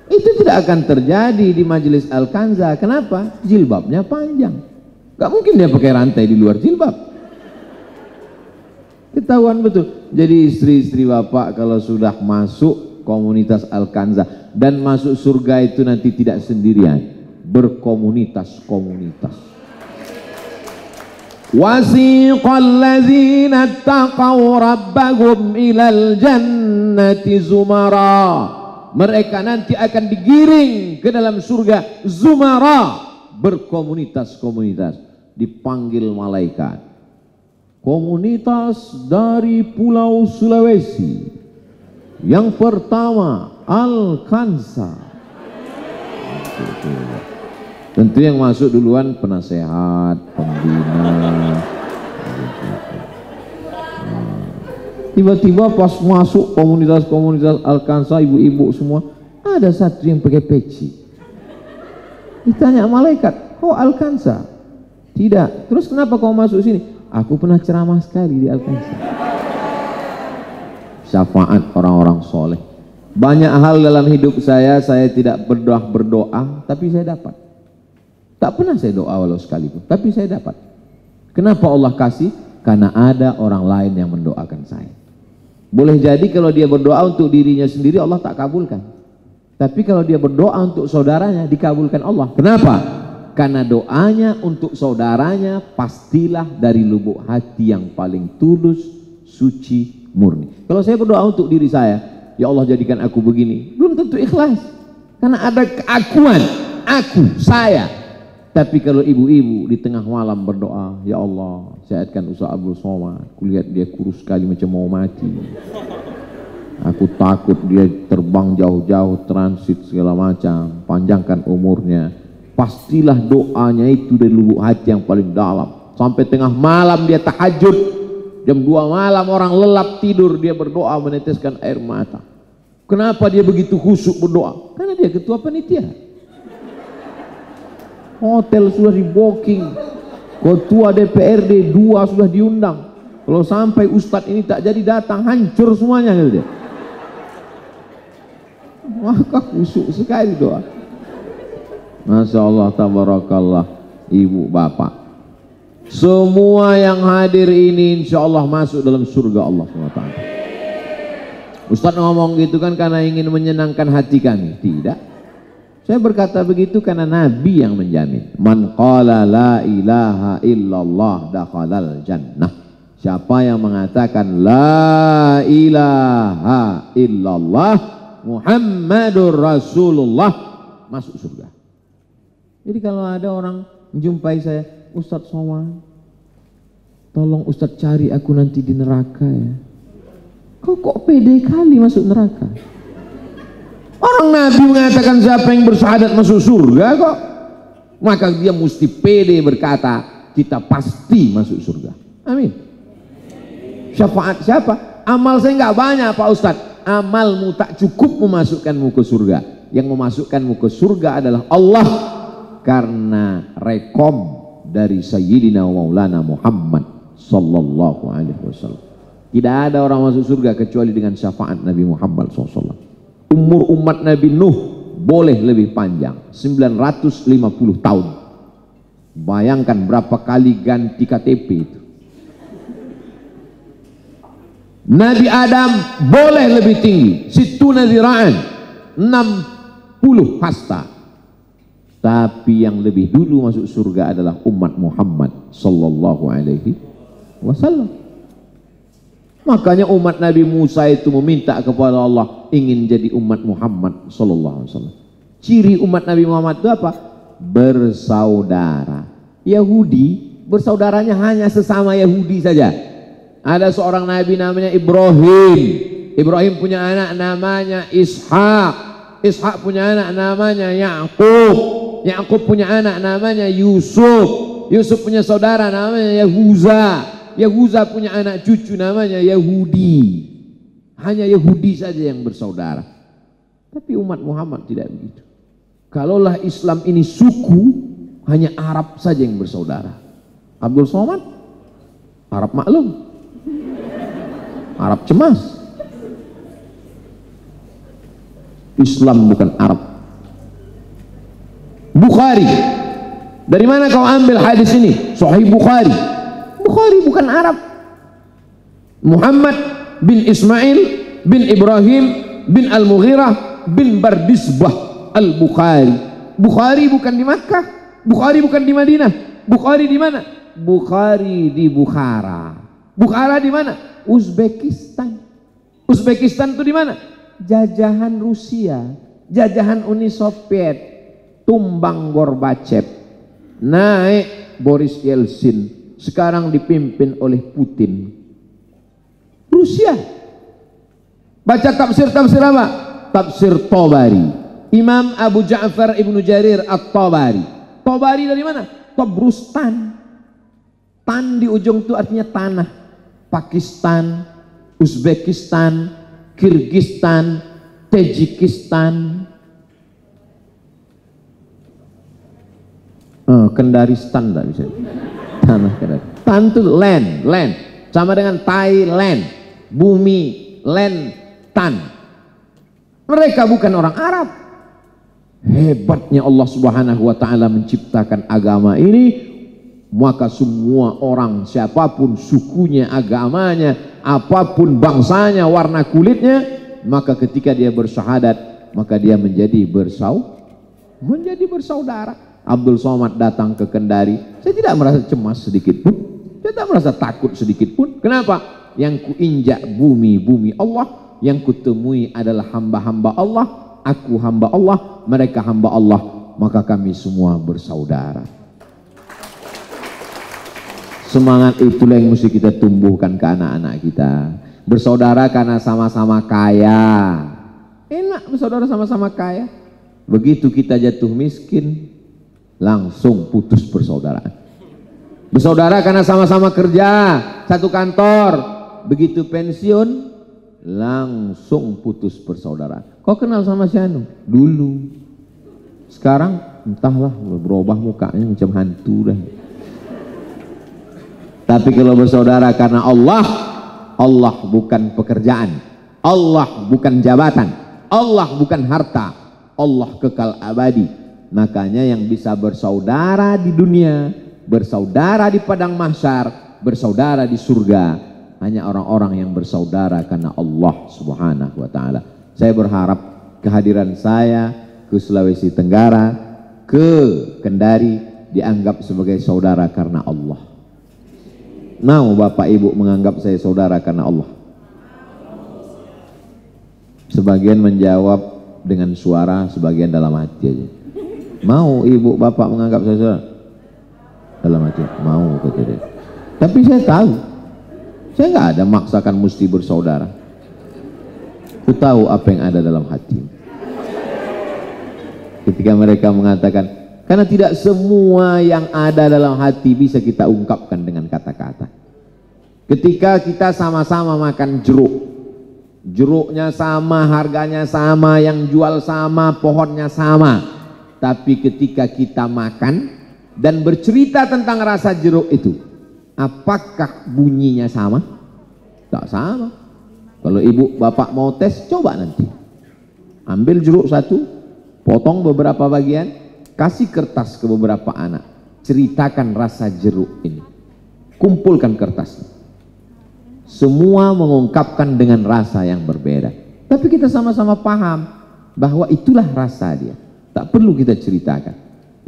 Itu tidak akan terjadi di majelis Al-Kanza. Kenapa? Jilbabnya panjang. Gak mungkin dia pakai rantai di luar jilbab. Ketahuan betul. Jadi istri-istri bapak kalau sudah masuk komunitas Al-Kanza dan masuk surga itu nanti tidak sendirian, berkomunitas-komunitas. Wasiqal ladzina taqaw rabbahum ilal jannati zumara. Mereka nanti akan digiring ke dalam surga zumara, berkomunitas-komunitas, dipanggil malaikat. Komunitas dari Pulau Sulawesi. Yang pertama, Al-Kanza. Tentu yang masuk duluan penasehat, pembina. Tiba-tiba pas masuk komunitas-komunitas Al-Kanza, ibu-ibu semua, ada satu yang pakai peci. Ditanya malaikat, kau Al-Kanza? Tidak. Terus kenapa kau masuk sini? Aku pernah ceramah sekali di Al-Kanza. Syafaat orang-orang soleh. Banyak hal dalam hidup saya tidak berdoa, tapi saya dapat. Tak pernah saya doa walau sekalipun, tapi saya dapat. Kenapa Allah kasih? Karena ada orang lain yang mendoakan saya. Boleh jadi kalau dia berdoa untuk dirinya sendiri, Allah tak kabulkan. Tapi kalau dia berdoa untuk saudaranya, dikabulkan Allah. Kenapa? Karena doanya untuk saudaranya pastilah dari lubuk hati yang paling tulus, suci, murni. Kalau saya berdoa untuk diri saya, ya Allah jadikan aku begini, belum tentu ikhlas. Karena ada keakuan, aku, saya. Tapi kalau ibu-ibu di tengah malam berdoa, ya Allah, sehatkan Ustaz Abdul Somad, kulihat dia kurus sekali macam mau mati. Aku takut dia terbang jauh-jauh, transit segala macam, panjangkan umurnya. Pastilah doanya itu dari lubuk hati yang paling dalam. Sampai tengah malam dia tahajud, jam 2 malam orang lelap tidur, dia berdoa meneteskan air mata. Kenapa dia begitu khusyuk berdoa? Karena dia ketua panitia. Hotel sudah di booking, ketua DPRD 2 sudah diundang. Kalau sampai ustadz ini tak jadi datang, hancur semuanya gitu dia. Maka khusyuk sekali doa. Masya Allah, tabarakallah, ibu bapak. Semua yang hadir ini insya Allah masuk dalam surga Allah SWT. Ustadz ngomong gitu kan karena ingin menyenangkan hati kami. Tidak. Saya berkata begitu karena Nabi yang menjamin. Man qala la ilaha illallah dakhalal jannah. Siapa yang mengatakan la ilaha illallah Muhammadur Rasulullah, masuk surga. Jadi kalau ada orang menjumpai saya, Ustadz Somad, tolong Ustadz cari aku nanti di neraka ya. Kok pede kali masuk neraka? Orang Nabi mengatakan siapa yang bersyahadat masuk surga kok. Maka dia mesti pede berkata kita pasti masuk surga. Amin. Syafaat siapa? Amal saya nggak banyak Pak Ustadz. Amalmu tak cukup memasukkanmu ke surga. Yang memasukkanmu ke surga adalah Allah, karena rekom dari Sayyidina Maulana Muhammad sallallahu alaihi wasallam. Tidak ada orang masuk surga kecuali dengan syafaat Nabi Muhammad SAW. Umur umat Nabi Nuh boleh lebih panjang, 950 tahun. Bayangkan berapa kali ganti KTP itu. Nabi Adam boleh lebih tinggi, situna zira'an, 60 hasta. Tapi yang lebih dulu masuk surga adalah umat Muhammad sallallahu alaihi wasallam. Makanya umat Nabi Musa itu meminta kepada Allah ingin jadi umat Muhammad sallallahu alaihi wasallam. Ciri umat Nabi Muhammad itu apa? Bersaudara. Yahudi bersaudaranya hanya sesama Yahudi saja. Ada seorang nabi namanya Ibrahim. Ibrahim punya anak namanya Ishak. Ishak punya anak namanya Yakub. Yakub punya anak namanya Yusuf. Yusuf punya saudara namanya Yahuza. Yahuza punya anak cucu namanya Yahudi. Hanya Yahudi saja yang bersaudara. Tapi umat Muhammad tidak begitu. Kalaulah Islam ini suku, hanya Arab saja yang bersaudara. Abdul Somad, Arab maklum, Arab cemas. Islam bukan Arab. Bukhari, dari mana kau ambil hadis ini? Sahih Bukhari. Bukhari bukan Arab. Muhammad bin Ismail bin Ibrahim bin Al-Mughirah bin Bardisbah Al-Bukhari. Bukhari bukan di Makkah, Bukhari bukan di Madinah. Bukhari di mana? Bukhari di Bukhara. Bukhara di mana? Uzbekistan. Uzbekistan itu di mana? Jajahan Rusia, jajahan Uni Soviet, tumbang Gorbachev, naik Boris Yeltsin, sekarang dipimpin oleh Putin. Rusia. Baca tafsir-tafsir apa? Tafsir Tabari. Imam Abu Ja'far Ibnu Jarir At-Tabari. Tabari dari mana? Tabrustan. Tan di ujung itu artinya tanah. Pakistan, Uzbekistan, Kirgistan, Tajikistan, Kendaristan tak bisa. Tanah Kendari. Tan itu land. Sama dengan Thailand, bumi, land, tan. Mereka bukan orang Arab. Hebatnya Allah Subhanahu wa taala menciptakan agama ini, maka semua orang siapapun sukunya, agamanya, apapun bangsanya, warna kulitnya, maka ketika dia bersyahadat, maka dia menjadi bersaudara. Abdul Somad datang ke Kendari, saya tidak merasa cemas sedikit pun, saya tidak merasa takut sedikit pun. Kenapa? Yang kuinjak bumi Allah, yang kutemui adalah hamba-hamba Allah. Aku hamba Allah, mereka hamba Allah, maka kami semua bersaudara. Semangat itulah yang mesti kita tumbuhkan ke anak-anak kita. Bersaudara karena sama-sama kaya. Enak bersaudara sama-sama kaya. Begitu kita jatuh miskin, langsung putus persaudaraan. Bersaudara karena sama-sama kerja satu kantor, begitu pensiun langsung putus persaudaraan. Kau kenal sama si Anu? Dulu. Sekarang entahlah, berubah mukanya macam hantu dah. Tapi kalau bersaudara karena Allah, Allah bukan pekerjaan, Allah bukan jabatan, Allah bukan harta, Allah kekal abadi. Makanya yang bisa bersaudara di dunia, bersaudara di padang mahsyar, bersaudara di surga hanya orang-orang yang bersaudara karena Allah Subhanahu wa taala. Saya berharap kehadiran saya ke Sulawesi Tenggara, ke Kendari dianggap sebagai saudara karena Allah. Mau Bapak Ibu menganggap saya saudara karena Allah? Sebagian menjawab dengan suara, sebagian dalam hati aja. Mau Ibu Bapak menganggap saya saudara? Dalam hati, mau kata dia. Tapi saya tahu, saya nggak ada maksakan mesti bersaudara. Aku tahu apa yang ada dalam hati. Ketika mereka mengatakan, karena tidak semua yang ada dalam hati bisa kita ungkapkan dengan kata-kata. Ketika kita sama-sama makan jeruk, jeruknya sama, harganya sama, yang jual sama, pohonnya sama. Tapi ketika kita makan dan bercerita tentang rasa jeruk itu, apakah bunyinya sama? Tak sama. Kalau ibu bapak mau tes, coba nanti ambil jeruk satu, potong beberapa bagian, kasih kertas ke beberapa anak, ceritakan rasa jeruk ini, kumpulkan kertas, semua mengungkapkan dengan rasa yang berbeda, tapi kita sama-sama paham bahwa itulah rasa dia. Tak perlu kita ceritakan.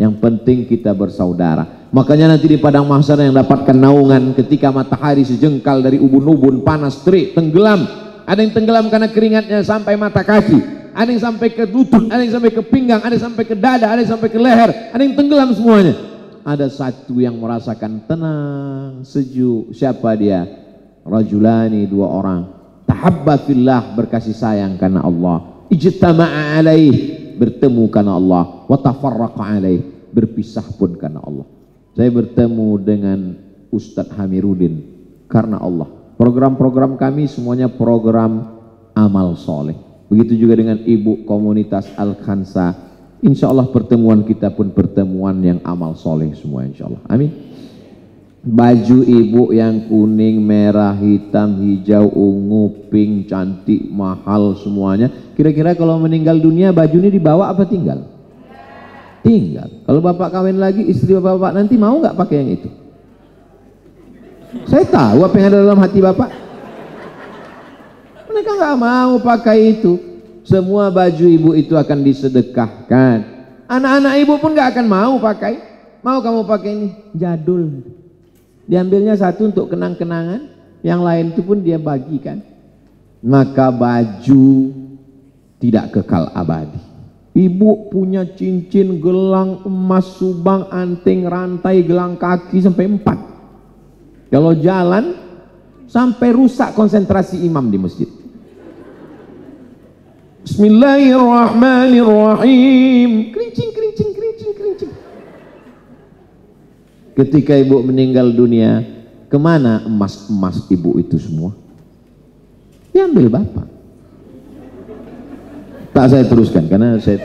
Yang penting kita bersaudara. Makanya nanti di padang mahsyar yang dapatkan naungan ketika matahari sejengkal dari ubun-ubun, panas terik, tenggelam. Ada yang tenggelam karena keringatnya sampai mata kaki, ada yang sampai ke lutut, ada yang sampai ke pinggang, ada yang sampai ke dada, ada yang sampai ke leher, ada yang tenggelam semuanya. Ada satu yang merasakan tenang, sejuk. Siapa dia? Rajulani, dua orang. Tahabba fillah, berkasih sayang karena Allah. Ijtama'a alaih, bertemu karena Allah, wa tafarraqa alaih, berpisah pun karena Allah. Saya bertemu dengan Ustadz Hamiruddin karena Allah. Program-program kami semuanya program amal soleh. Begitu juga dengan ibu komunitas Al-Khansa. Insya Allah pertemuan kita pun pertemuan yang amal soleh semua, insya Allah. Amin. Baju ibu yang kuning, merah, hitam, hijau, ungu, pink, cantik, mahal semuanya. Kira-kira kalau meninggal dunia baju ini dibawa apa tinggal? Tinggal. Kalau bapak kawin lagi, istri bapak nanti mau nggak pakai yang itu? Saya tahu apa yang ada dalam hati bapak. Mereka nggak mau pakai itu. Semua baju ibu itu akan disedekahkan. Anak-anak ibu pun nggak akan mau pakai. Mau kamu pakai ini? Jadul. Diambilnya satu untuk kenang-kenangan, yang lain itu pun dia bagikan. Maka baju tidak kekal abadi. Ibu punya cincin, gelang, emas, subang, anting, rantai, gelang kaki sampai 4. Kalau jalan sampai rusak konsentrasi imam di masjid. Bismillahirrahmanirrahim. Kerincing, kerincing, kerincing, kerincing. Ketika ibu meninggal dunia, kemana emas-emas ibu itu semua? Diambil bapak. Tak saya teruskan karena saya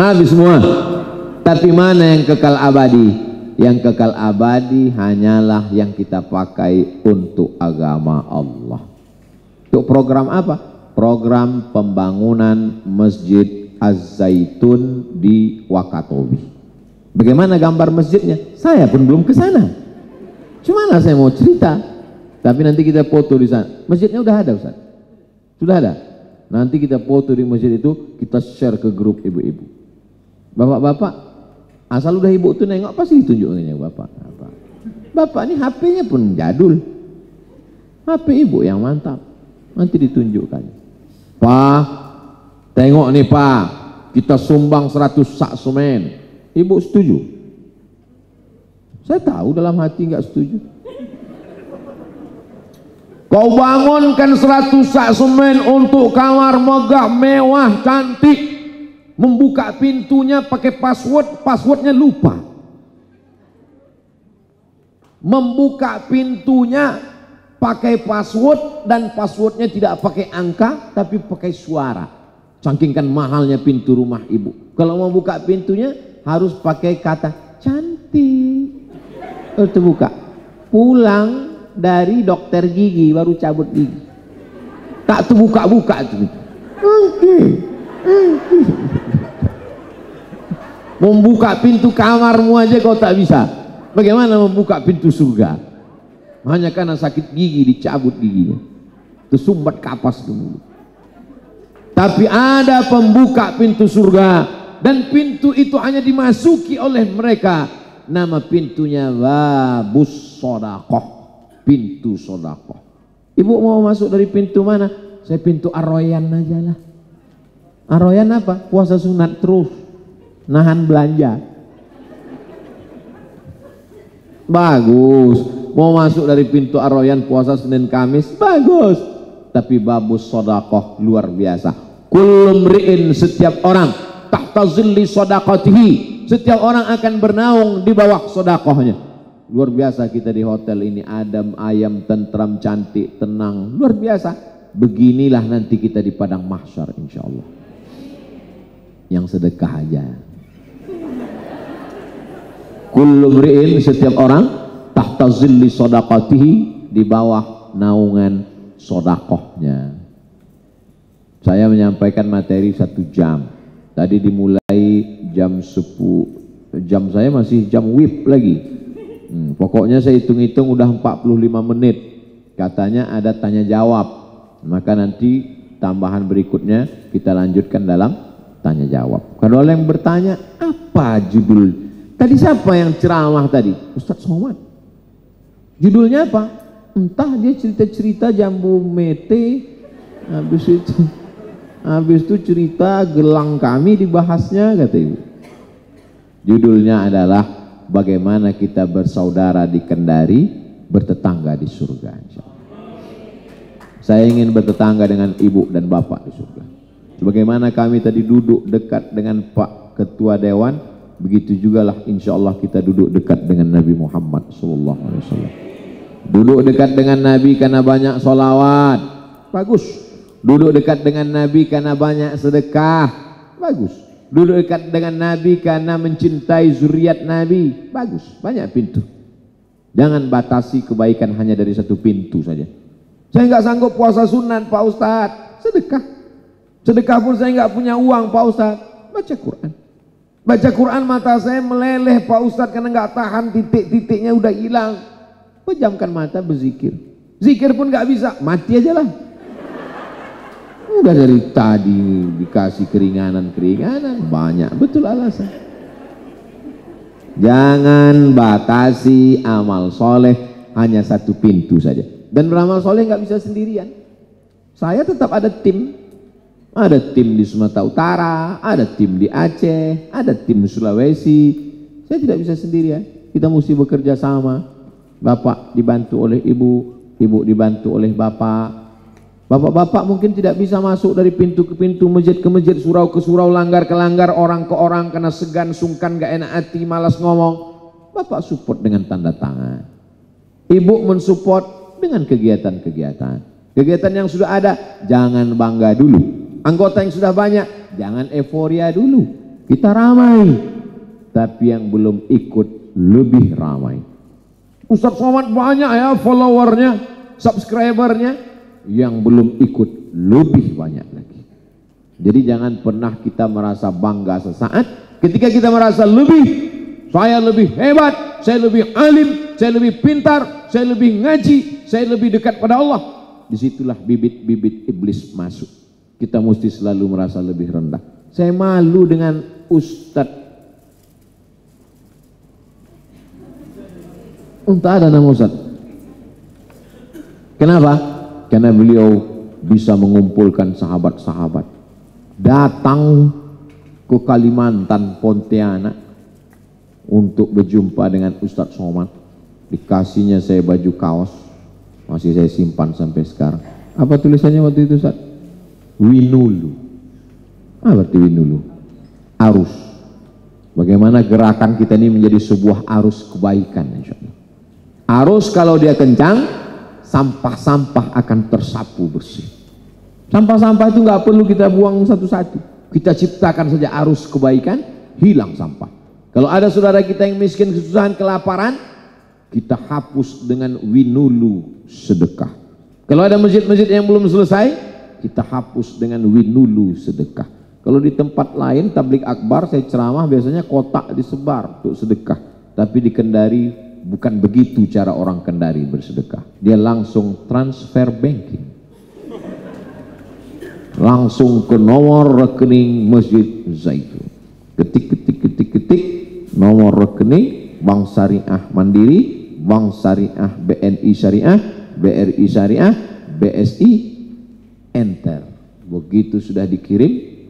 habis semua. Tapi mana yang kekal abadi? Yang kekal abadi hanyalah yang kita pakai untuk agama Allah. Untuk program apa? Program pembangunan Masjid Az-Zaitun di Wakatobi. Bagaimana gambar masjidnya? Saya pun belum ke sana. Cumalah saya mau cerita. Tapi nanti kita foto di sana. Masjidnya udah ada, Ustaz. Sudah ada. Nanti kita foto di masjid itu, kita share ke grup ibu-ibu. Bapak-bapak, asal udah ibu tuh nengok pasti ditunjukkannya bapak. Bapak ini HP-nya pun jadul. HP ibu yang mantap. Nanti ditunjukkan. Pak, tengok nih Pak, kita sumbang 100 sak semen. Ibu setuju? Saya tahu dalam hati nggak setuju. Kau bangunkan 100 sak semen untuk kamar megah, mewah, cantik. Membuka pintunya pakai password, passwordnya lupa. Membuka pintunya pakai password dan passwordnya tidak pakai angka tapi pakai suara. Saking kan mahalnya pintu rumah ibu. Kalau mau buka pintunya harus pakai kata cantik. Terbuka. Pulang dari dokter gigi baru cabut gigi. Tak terbuka-buka tuh. Membuka pintu kamarmu aja kau tak bisa. Bagaimana membuka pintu surga? hanya karena sakit gigi dicabut giginya, tersumbat kapas ke mulut. Tapi ada pembuka pintu surga, dan pintu itu hanya dimasuki oleh mereka. Nama pintunya babus sodakoh, pintu sodakoh. Ibu mau masuk dari pintu mana? Saya pintu Ar-Royan aja lah. Ar-Royan apa? Puasa sunat terus, nahan belanja. Bagus. Mau masuk dari pintu Ar-Royan puasa Senin Kamis, bagus. Tapi babus sodakoh luar biasa. Kullu mri'in, setiap orang, tahta zilli sodaqatihi, setiap orang akan bernaung di bawah sodakohnya. Luar biasa kita di hotel ini, adem, ayam, tentram, cantik, tenang, luar biasa. Beginilah nanti kita di padang mahsyar insyaallah. Yang sedekah aja. Kullu mri'in, setiap orang, tahta zilli sodaqatihi, di bawah naungan sodakohnya. Saya menyampaikan materi 1 jam. Tadi dimulai jam 10. Jam saya masih jam WIB lagi. Pokoknya saya hitung-hitung udah 45 menit. Katanya ada tanya jawab. Maka nanti tambahan berikutnya kita lanjutkan dalam tanya jawab. Kalau ada yang bertanya, apa judul? Tadi siapa yang ceramah tadi? Ustadz Somad. Judulnya apa? Entah, dia cerita-cerita jambu mete. Habis itu cerita gelang kami dibahasnya, kata ibu. Judulnya adalah bagaimana kita bersaudara di Kendari, bertetangga di surga. Saya ingin bertetangga dengan ibu dan bapak di surga. Sebagaimana kami tadi duduk dekat dengan Pak Ketua Dewan, begitu juga lah insya Allah kita duduk dekat dengan Nabi Muhammad SAW. Duduk dekat dengan Nabi karena banyak sholawat, bagus. Duduk dekat dengan Nabi karena banyak sedekah, bagus. Duduk dekat dengan Nabi karena mencintai zuriat Nabi, bagus. Banyak pintu. Jangan batasi kebaikan hanya dari 1 pintu saja. Saya nggak sanggup puasa sunat Pak Ustadz, sedekah. Sedekah pun saya nggak punya uang Pak Ustadz, baca Quran. Baca Quran mata saya meleleh Pak Ustadz karena nggak tahan, titik-titiknya udah hilang. Pejamkan mata berzikir. Zikir pun nggak bisa, mati aja lah. Udah dari tadi dikasih keringanan-keringanan, banyak betul alasan. Jangan batasi amal soleh hanya 1 pintu saja. Dan beramal soleh nggak bisa sendirian. Saya tetap ada tim. Ada tim di Sumatera Utara, ada tim di Aceh, ada tim di Sulawesi. Saya tidak bisa sendirian. Kita mesti bekerja sama. Bapak dibantu oleh ibu, ibu dibantu oleh bapak. Bapak-bapak mungkin tidak bisa masuk dari pintu ke pintu, masjid ke masjid, surau ke surau, langgar ke langgar, orang ke orang karena segan, sungkan, gak enak hati, malas ngomong. Bapak support dengan tanda tangan. Ibu mensupport dengan kegiatan-kegiatan. Kegiatan yang sudah ada, jangan bangga dulu. Anggota yang sudah banyak, jangan euforia dulu. Kita ramai. Tapi yang belum ikut lebih ramai. Ustadz Somad banyak ya followernya, subscribernya. Yang belum ikut lebih banyak lagi. Jadi jangan pernah kita merasa bangga sesaat ketika kita merasa saya lebih hebat, saya lebih alim, saya lebih pintar, saya lebih ngaji, saya lebih dekat pada Allah. Disitulah bibit-bibit iblis masuk. Kita mesti selalu merasa lebih rendah. Saya malu dengan Ustadz. Entah ada nama Ustadz. Kenapa? Karena beliau bisa mengumpulkan sahabat-sahabat datang ke Kalimantan, Pontianak untuk berjumpa dengan Ustadz Somad. Dikasihnya saya baju kaos, masih saya simpan sampai sekarang. Apa tulisannya waktu itu Ustadz? Winulu. Apa arti winulu? Arus. Bagaimana gerakan kita ini menjadi sebuah arus kebaikan insya Allah. Arus kalau dia kencang, sampah-sampah akan tersapu bersih. Sampah-sampah itu nggak perlu kita buang satu-satu. Kita ciptakan saja arus kebaikan, hilang sampah. Kalau ada saudara kita yang miskin, kesusahan, kelaparan, kita hapus dengan winulu sedekah. Kalau ada masjid-masjid yang belum selesai, kita hapus dengan winulu sedekah. Kalau di tempat lain, tablik akbar, saya ceramah biasanya kotak disebar untuk sedekah. Tapi di Kendari Bukan begitu cara orang Kendari bersedekah. Dia langsung transfer banking, langsung ke nomor rekening Masjid Zaitun. Ketik nomor rekening Bank Syariah Mandiri, Bank Syariah BNI Syariah, BRI Syariah, BSI, enter. Begitu sudah dikirim,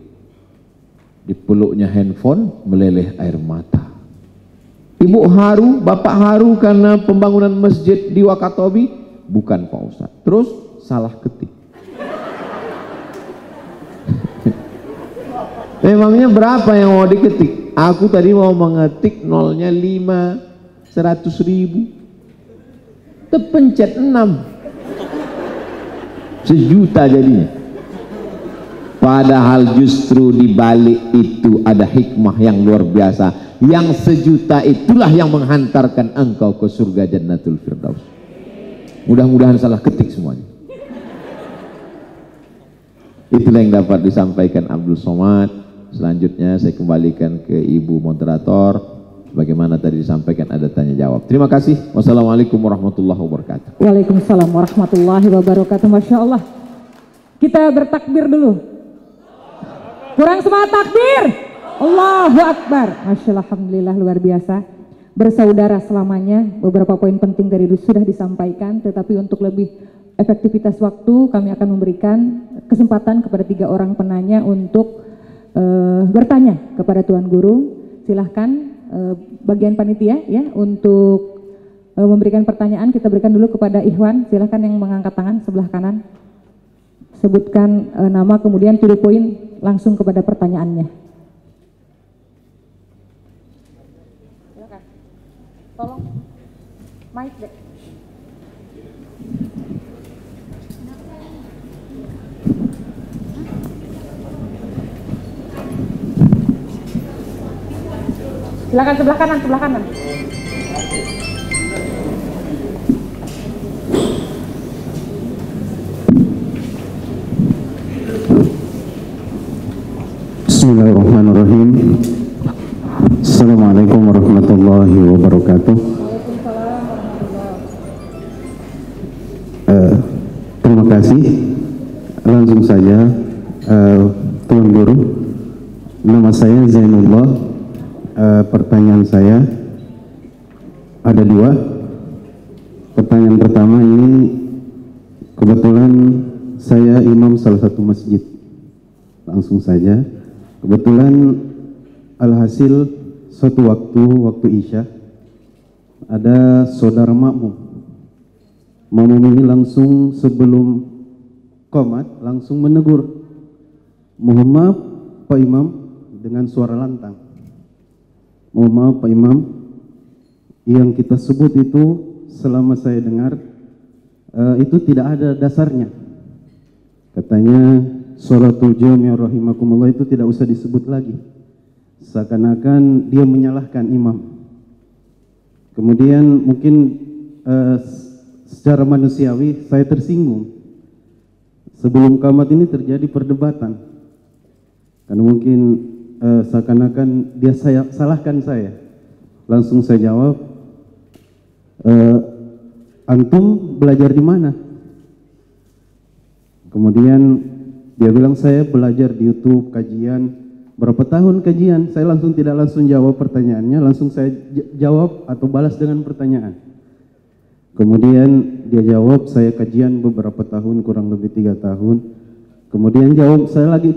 dipeluknya handphone, meleleh air mata. Ibu haru, bapak haru karena pembangunan masjid di Wakatobi. Bukan Pak Ustaz. Terus salah ketik. Memangnya berapa yang mau diketik? Aku tadi mau mengetik nolnya 5, 100.000. Terpencet 6. 1 juta jadinya. Padahal justru di balik itu ada hikmah yang luar biasa. Yang 1 juta itulah yang menghantarkan engkau ke surga Jannatul Firdaus. Mudah-mudahan salah ketik semuanya. Itulah yang dapat disampaikan Abdul Somad. Selanjutnya saya kembalikan ke Ibu Moderator. Bagaimana tadi disampaikan, ada tanya jawab. Terima kasih. Wassalamualaikum warahmatullahi wabarakatuh. Waalaikumsalam warahmatullahi wabarakatuh. Masya Allah. Kita bertakbir dulu. Kurang semangat takbir. Allahu Akbar. Masya Allah, alhamdulillah, luar biasa. Bersaudara selamanya, beberapa poin penting dari sudah disampaikan, tetapi untuk lebih efektivitas waktu kami akan memberikan kesempatan kepada 3 orang penanya untuk bertanya kepada Tuan Guru. Silahkan bagian panitia ya untuk memberikan pertanyaan. Kita berikan dulu kepada Ikhwan. Silahkan yang mengangkat tangan sebelah kanan. Sebutkan nama, kemudian to the point langsung kepada pertanyaannya. Silakan. Tolong mic dek. Silakan sebelah kanan, sebelah kanan. Bismillahirrahmanirrahim. Assalamualaikum warahmatullahi wabarakatuh. Terima kasih. Langsung saja, Tuan Guru. Nama saya Zainullah. Pertanyaan saya ada 2. Pertanyaan pertama ini, kebetulan saya imam salah satu masjid. Langsung saja, kebetulan alhasil suatu waktu Isya ada saudara makmum ini langsung sebelum qomat langsung menegur, mohon maaf Pak Imam, dengan suara lantang. Mohon maaf Pak Imam, yang kita sebut itu selama saya dengar itu tidak ada dasarnya. Katanya sholatul jami' rahimakumullah itu tidak usah disebut lagi. Seakan-akan dia menyalahkan imam. Kemudian mungkin secara manusiawi saya tersinggung. Sebelum qamat ini terjadi perdebatan. Karena mungkin seakan-akan dia salahkan saya. Langsung saya jawab, antum belajar di mana? Kemudian dia bilang, saya belajar di YouTube kajian. Berapa tahun kajian? Saya langsung tidak langsung jawab pertanyaannya, langsung saya jawab atau balas dengan pertanyaan. Kemudian dia jawab, saya kajian beberapa tahun, kurang lebih 3 tahun. Kemudian jawab, saya lagi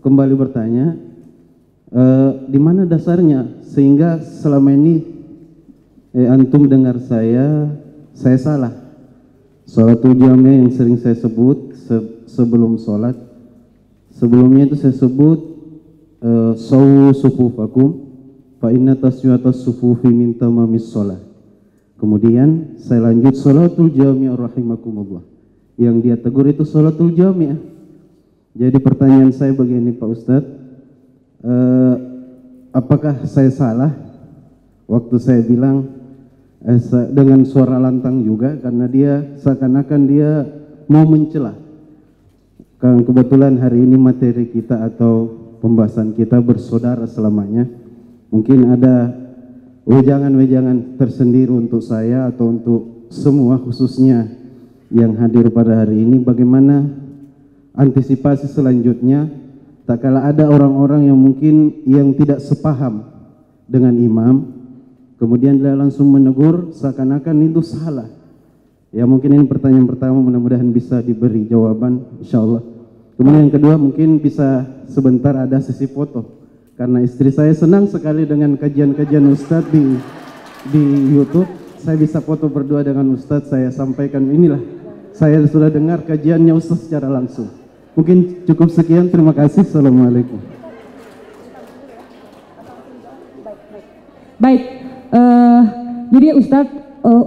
kembali bertanya, di mana dasarnya sehingga selama ini antum dengar saya salah. Sholatul jami' yang sering saya sebut sebelum sholat, sebelumnya itu saya sebut sawu sufufakum fa inna taswiyatas sufufi min tamamis sholat. Kemudian saya lanjut sholatul jami' rahimakumullah. Yang dia tegur itu sholatul jami'. Jadi pertanyaan saya begini Pak Ustadz, apakah saya salah waktu saya bilang dengan suara lantang juga, karena dia seakan-akan dia mau mencela. Karena kebetulan hari ini materi kita atau pembahasan kita bersaudara selamanya. Mungkin ada wejangan-wejangan tersendiri untuk saya atau untuk semua, khususnya yang hadir pada hari ini, bagaimana antisipasi selanjutnya tak kala ada orang-orang yang mungkin yang tidak sepaham dengan imam, kemudian dia langsung menegur seakan-akan itu salah. Ya mungkin ini pertanyaan pertama, mudah-mudahan bisa diberi jawaban insyaallah. Kemudian yang kedua, mungkin bisa sebentar ada sesi foto, karena istri saya senang sekali dengan kajian-kajian Ustadz di YouTube. Saya bisa foto berdua dengan Ustadz, saya sampaikan inilah, saya sudah dengar kajiannya Ustadz secara langsung. Mungkin cukup sekian, terima kasih. Assalamualaikum. Baik, jadi Ustadz,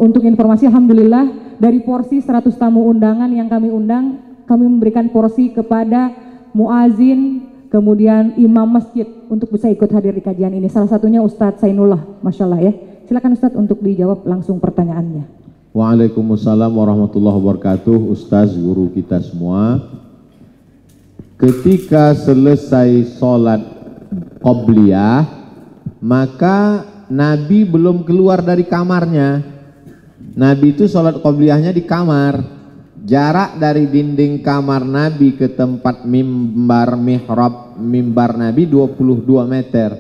untuk informasi, alhamdulillah dari porsi 100 tamu undangan yang kami undang, kami memberikan porsi kepada muazin, kemudian imam masjid untuk bisa ikut hadir di kajian ini. Salah satunya Ustadz Sainullah, Masya Allah ya. Silakan Ustadz untuk dijawab langsung pertanyaannya. Waalaikumsalam warahmatullahi wabarakatuh. Ustaz, guru kita semua, ketika selesai sholat qobliyah, maka Nabi belum keluar dari kamarnya. Nabi itu sholat qobliyahnya di kamar. Jarak dari dinding kamar Nabi ke tempat mimbar mihrab mimbar Nabi 22 meter.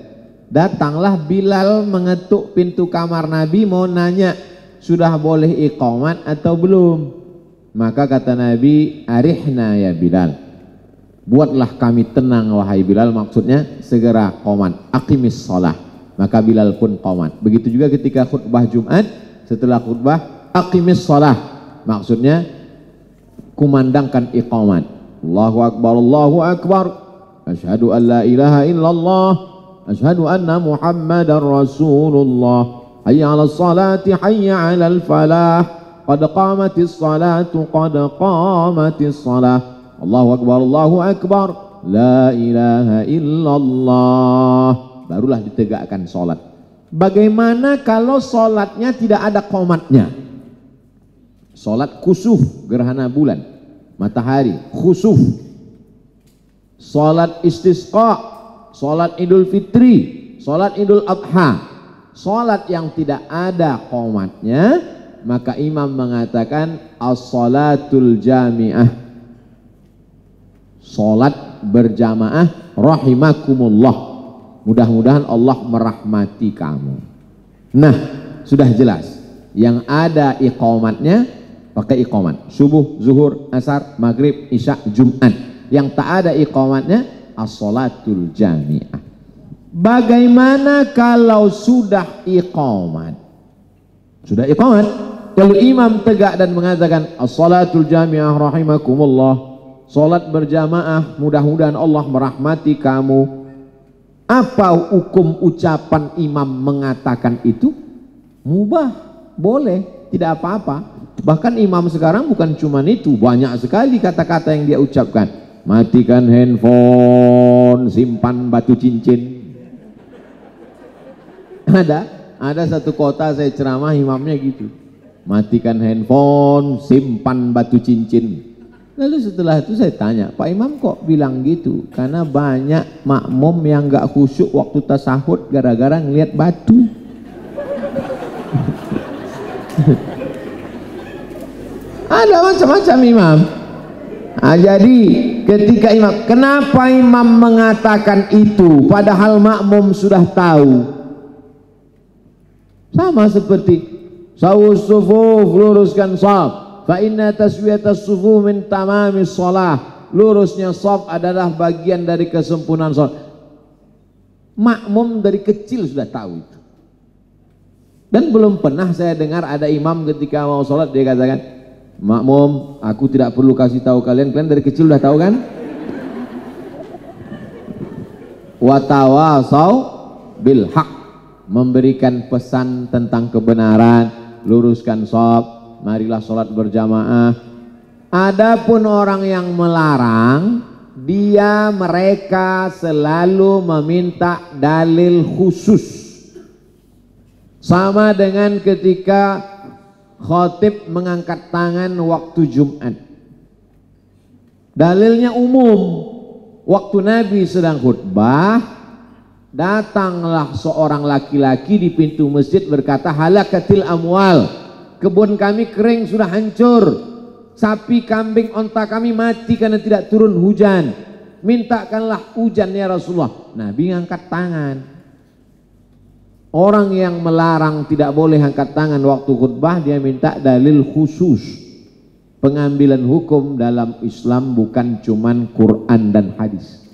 Datanglah Bilal mengetuk pintu kamar Nabi mau nanya, sudah boleh iqamat atau belum? Maka kata Nabi, arihna ya Bilal, buatlah kami tenang wahai Bilal, maksudnya segera qomat, aqimis sholah. Maka Bilal pun qomat. Begitu juga ketika khutbah Jumat, setelah khutbah aqimis sholah, maksudnya kumandangkan iqamat. Allahu akbar, Allahu akbar, asyhadu an la ilaha illallah, asyhadu anna muhammadar rasulullah, hayya 'alas salati, hayya 'alal falah, qad qamatis salatu, qad qamatis salah, Allahu akbar, Allahu akbar, la ilaha illallah. Barulah ditegakkan sholat. Bagaimana kalau sholatnya tidak ada qomatnya? Sholat khusuf, gerhana bulan, matahari, khusuf. Sholat istisqa, sholat idul fitri, sholat idul adha. Sholat yang tidak ada qomatnya, maka imam mengatakan as-sholatul jami'ah, sholat berjamaah, rahimakumullah, mudah-mudahan Allah merahmati kamu. Nah, sudah jelas. Yang ada iqamatnya, pakai iqamat. Subuh, zuhur, asar, maghrib, isya, Jumat. Yang tak ada iqamatnya, as-sholatul jami'ah. Bagaimana kalau sudah iqamat? Sudah iqamat, lalu imam tegak dan mengatakan as-sholatul jami'ah rahimakumullah, sholat berjamaah, mudah-mudahan Allah merahmati kamu. Apa hukum ucapan imam mengatakan itu? Mubah, boleh, tidak apa-apa. Bahkan imam sekarang bukan cuma itu, banyak sekali kata-kata yang dia ucapkan. Matikan handphone, simpan batu cincin. Ada satu kota saya ceramah, imamnya gitu. Matikan handphone, simpan batu cincin. Lalu setelah itu saya tanya, Pak Imam kok bilang gitu? Karena banyak makmum yang gak khusyuk waktu tasahud gara-gara ngelihat batu. Ada macam-macam imam. Jadi ketika imam, kenapa imam mengatakan itu padahal makmum sudah tahu? Sama seperti sawus sufuf, luruskan shaf. Fa inna taswiyatas sufuf min tamamis shalah. Lurusnya shaf adalah bagian dari kesempurnaan salat. Makmum dari kecil sudah tahu itu. Dan belum pernah saya dengar ada imam ketika mau sholat dia katakan, makmum, aku tidak perlu kasih tahu kalian, kalian dari kecil sudah tahu kan? Wa tawasau bil haq, memberikan pesan tentang kebenaran, luruskan shaf. Marilah sholat berjamaah. Adapun orang yang melarang, mereka selalu meminta dalil khusus. Sama dengan ketika khatib mengangkat tangan waktu Jumat. Dalilnya umum. Waktu Nabi sedang khutbah, datanglah seorang laki-laki di pintu masjid berkata, halakatil amwal, kebun kami kering sudah hancur, sapi, kambing, onta kami mati karena tidak turun hujan, mintakanlah hujan ya Rasulullah. Nabi ngangkat tangan. Orang yang melarang tidak boleh angkat tangan waktu khutbah, dia minta dalil khusus. Pengambilan hukum dalam Islam bukan cuman Quran dan hadis.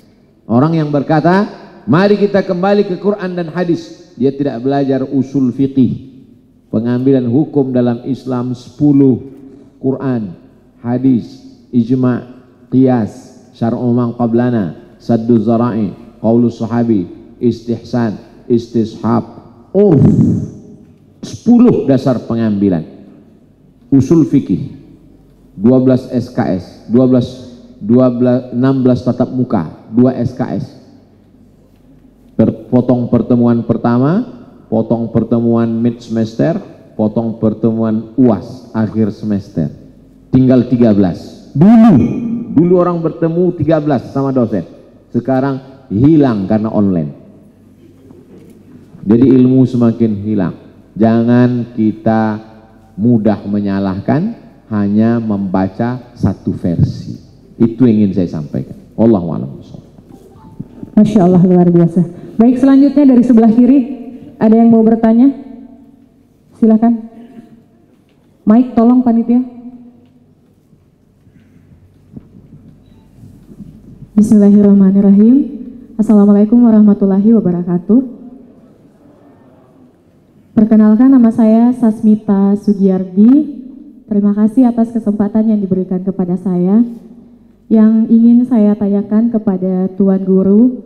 Orang yang berkata, mari kita kembali ke Quran dan hadis, dia tidak belajar usul fiqih. Pengambilan hukum dalam Islam 10 Quran, hadis, ijma', qiyas, syar'u man qablana, saddu zara'i, qaulus sahabi, istihsan, istishab, 10 dasar pengambilan. Usul fikih 12 SKS, 16 tatap muka, 2 SKS. Potong pertemuan pertama, potong pertemuan mid semester, potong pertemuan UAS akhir semester. Tinggal 13. Dulu orang bertemu 13 sama dosen. Sekarang hilang karena online. Jadi ilmu semakin hilang. Jangan kita mudah menyalahkan hanya membaca satu versi. Itu yang ingin saya sampaikan. Wallahu a'lam. Masya Allah, luar biasa. Baik, selanjutnya dari sebelah kiri ada yang mau bertanya? Silakan. Mike, tolong panitia. Bismillahirrahmanirrahim. Assalamualaikum warahmatullahi wabarakatuh. Perkenalkan, nama saya Sasmita Sugiyardi. Terima kasih atas kesempatan yang diberikan kepada saya. Yang ingin saya tanyakan kepada Tuan Guru,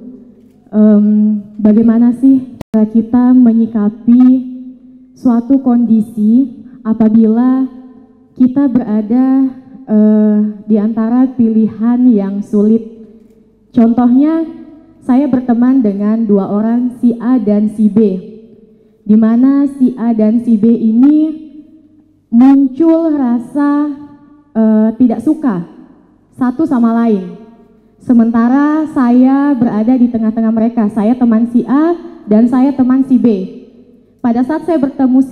bagaimana sih kita menyikapi suatu kondisi apabila kita berada di antara pilihan yang sulit. Contohnya, saya berteman dengan 2 orang, si A dan si B, di mana si A dan si B ini muncul rasa tidak suka satu sama lain. Sementara saya berada di tengah-tengah mereka, saya teman si A dan saya teman si B. Pada saat saya bertemu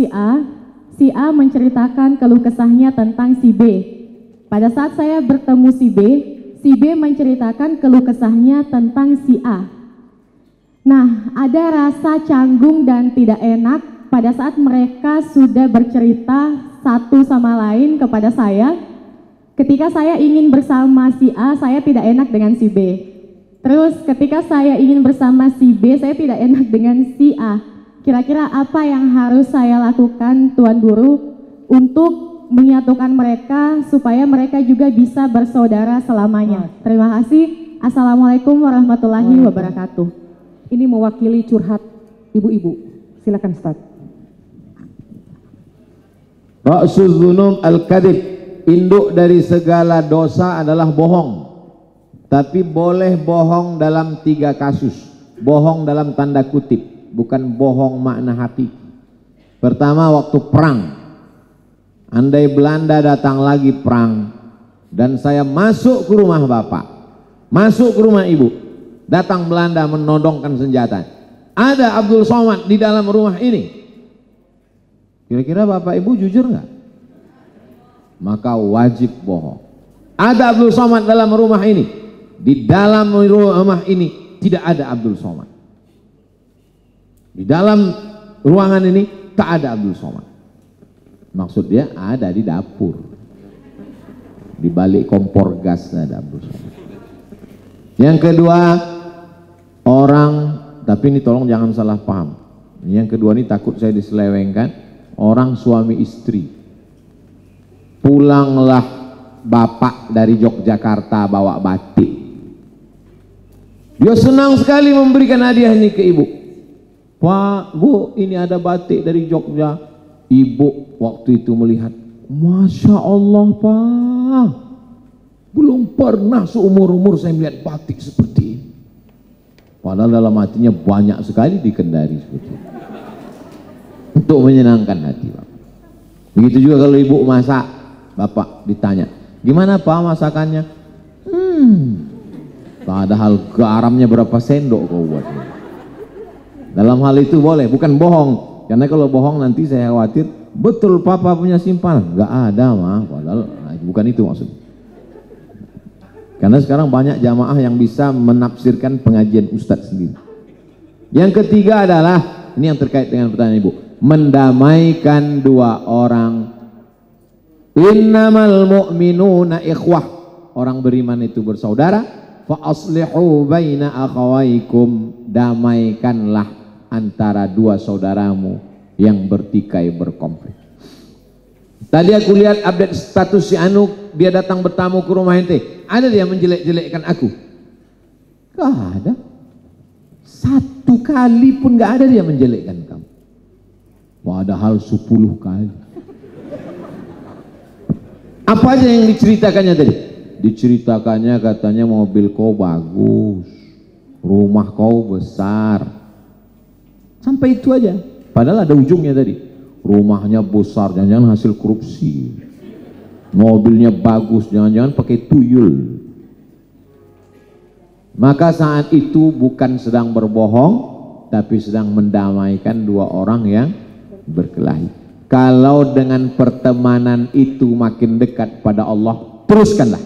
si A menceritakan keluh kesahnya tentang si B. Pada saat saya bertemu si B menceritakan keluh kesahnya tentang si A. Nah, ada rasa canggung dan tidak enak pada saat mereka sudah bercerita satu sama lain kepada saya. Ketika saya ingin bersama si A, saya tidak enak dengan si B. Terus ketika saya ingin bersama si B, saya tidak enak dengan si A. Kira-kira apa yang harus saya lakukan, Tuan Guru, untuk menyatukan mereka supaya mereka juga bisa bersaudara selamanya? Terima kasih. Assalamualaikum warahmatullahi wabarakatuh. Ini mewakili curhat ibu-ibu. Silakan Ustaz. Ra'sul dzunub al-kadhib, induk dari segala dosa adalah bohong. Tapi boleh bohong dalam 3 kasus. Bohong dalam tanda kutip, bukan bohong makna hakiki. Pertama, waktu perang. Andai Belanda datang lagi perang dan saya masuk ke rumah bapak, masuk ke rumah ibu, datang Belanda menodongkan senjata, ada Abdul Somad di dalam rumah ini, kira-kira bapak ibu jujur nggak? Maka wajib bohong. Ada Abdul Somad dalam rumah ini, di dalam rumah ini tidak ada Abdul Somad. Di dalam ruangan ini tak ada Abdul Somad. Maksud dia ada di dapur, di balik kompor gas ada Abdul Somad. Yang kedua, orang, tapi ini tolong jangan salah paham. Yang kedua ini takut saya diselewengkan. Orang suami istri, pulanglah bapak dari Yogyakarta bawa batik. Dia senang sekali memberikan hadiah ini ke ibu. Pak, Bu, ini ada batik dari Jogja. Ibu waktu itu melihat, Masya Allah Pak, belum pernah seumur-umur saya melihat batik seperti ini. Padahal dalam hatinya banyak sekali di Kendari seperti itu. Untuk menyenangkan hati Bapak. Begitu juga kalau ibu masak, Bapak ditanya, gimana Pak masakannya? Padahal garamnya berapa sendok kau buat ini. Dalam hal itu boleh, bukan bohong. Karena kalau bohong nanti saya khawatir, betul papa punya simpanan? Nggak ada mah, padahal bukan itu maksudnya. Karena sekarang banyak jamaah yang bisa menafsirkan pengajian ustadz sendiri. Yang ketiga adalah, ini yang terkait dengan pertanyaan ibu, mendamaikan dua orang. Innamal mu'minuna ikhwah, orang beriman itu bersaudara. Fa aslihu baina akhawaikum, damaikanlah antara dua saudaramu yang bertikai berkonflik. Tadi aku lihat update status si Anu, dia datang bertamu ke rumah ente, ada dia menjelek-jelekkan aku? Gak ada. Satu kali pun gak ada dia menjelekkan kamu. Padahal 10 kali. Apa aja yang diceritakannya tadi? Diceritakannya katanya mobil kau bagus, rumah kau besar. Sampai itu aja. Padahal ada ujungnya tadi. Rumahnya besar, jangan-jangan hasil korupsi. Mobilnya bagus, jangan-jangan pakai tuyul. Maka saat itu bukan sedang berbohong, tapi sedang mendamaikan dua orang yang berkelahi. Kalau dengan pertemanan itu makin dekat pada Allah, teruskanlah.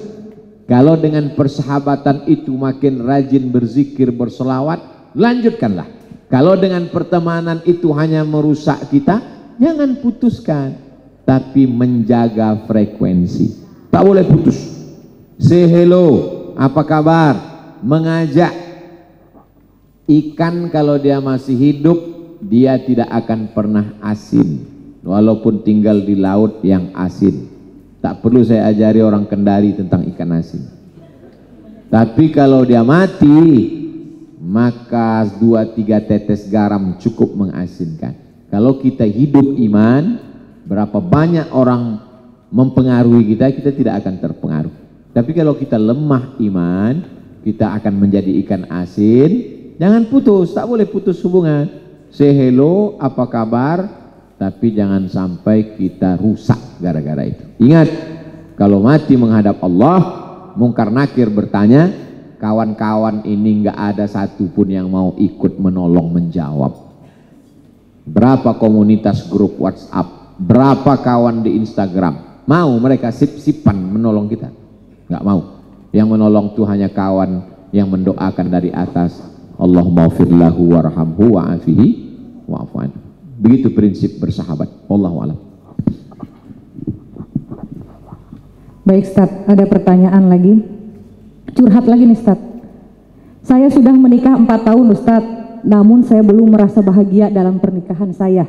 Kalau dengan persahabatan itu makin rajin berzikir, berselawat, lanjutkanlah. Kalau dengan pertemanan itu hanya merusak kita, jangan putuskan, tapi menjaga frekuensi. Tak boleh putus. Say hello, apa kabar? Mengajak. Ikan kalau dia masih hidup, dia tidak akan pernah asin, walaupun tinggal di laut yang asin. Tak perlu saya ajari orang Kendari tentang ikan asin. Tapi kalau dia mati, maka 2-3 tetes garam cukup mengasinkan. Kalau kita hidup iman, berapa banyak orang mempengaruhi kita, kita tidak akan terpengaruh. Tapi kalau kita lemah iman, kita akan menjadi ikan asin. Jangan putus, tak boleh putus hubungan. Say hello, apa kabar? Tapi jangan sampai kita rusak gara-gara itu. Ingat, kalau mati menghadap Allah, Mungkar Nakir bertanya, kawan-kawan ini nggak ada satupun yang mau ikut menolong menjawab. Berapa komunitas grup WhatsApp, berapa kawan di Instagram, mau mereka sip-sipan menolong kita? Nggak mau. Yang menolong itu hanya kawan yang mendoakan dari atas, Allahumma firlahu warhamhu wa'afihi wa'afu'anhu. Begitu prinsip bersahabat. Wallahu a'lam. Baik Ustaz, ada pertanyaan lagi. Curhat lagi nih Ustaz. Saya sudah menikah 4 tahun Ustaz, namun saya belum merasa bahagia dalam pernikahan saya.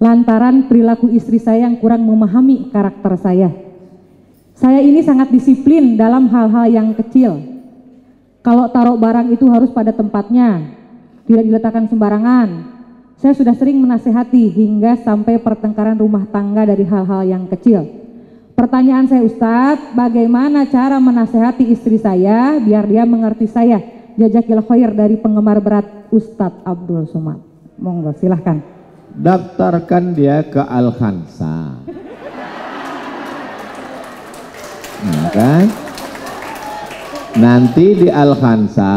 Lantaran perilaku istri saya yang kurang memahami karakter saya. Saya ini sangat disiplin dalam hal-hal yang kecil. Kalau taruh barang itu harus pada tempatnya, tidak diletakkan sembarangan. Saya sudah sering menasehati hingga sampai pertengkaran rumah tangga dari hal-hal yang kecil. Pertanyaan saya Ustadz, bagaimana cara menasehati istri saya biar dia mengerti saya? Jazakillah khair dari penggemar berat Ustadz Abdul Somad. Monggo silahkan. Daftarkan dia ke Al-Khansa. Nah, kan? Nanti di Al-Khansa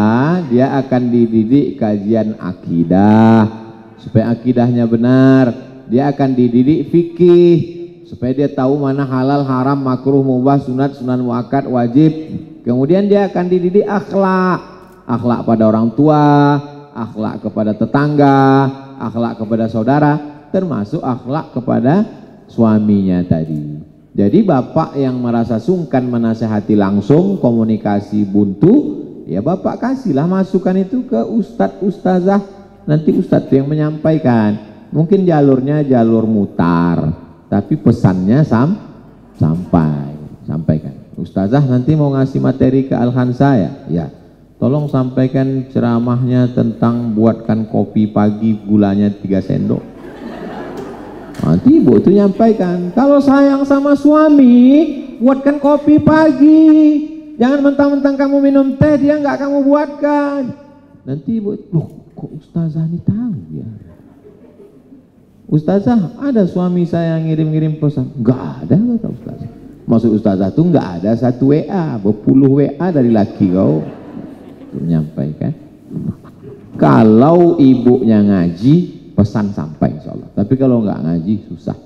dia akan dididik kajian akidah. Supaya akidahnya benar, dia akan dididik fikih supaya dia tahu mana halal, haram, makruh, mubah, sunat, sunan muakkad, wajib. Kemudian dia akan dididik akhlak, akhlak pada orang tua, akhlak kepada tetangga, akhlak kepada saudara, termasuk akhlak kepada suaminya tadi. Jadi bapak yang merasa sungkan menasehati langsung, komunikasi buntu, ya bapak kasihlah masukan itu ke ustadz ustazah. Nanti ustadz yang menyampaikan. Mungkin jalurnya jalur mutar, tapi pesannya sampaikan. Ustazah nanti mau ngasih materi ke Al-Khansa ya? Ya. Tolong sampaikan ceramahnya tentang buatkan kopi pagi gulanya 3 sendok. Nanti ibu itu nyampaikan, kalau sayang sama suami, buatkan kopi pagi. Jangan mentang-mentang kamu minum teh, dia nggak kamu buatkan. Nanti ibu, loh kok ustazah ini tahu ya? Ustazah, ada suami saya ngirim-ngirim pesan. Nggak ada kata ustazah. Maksud ustazah tuh nggak ada 1 WA, berpuluh WA dari laki kau. Itu menyampaikan. Kalau ibunya ngaji, pesan sampai insya Allah. Tapi kalau nggak ngaji, susah.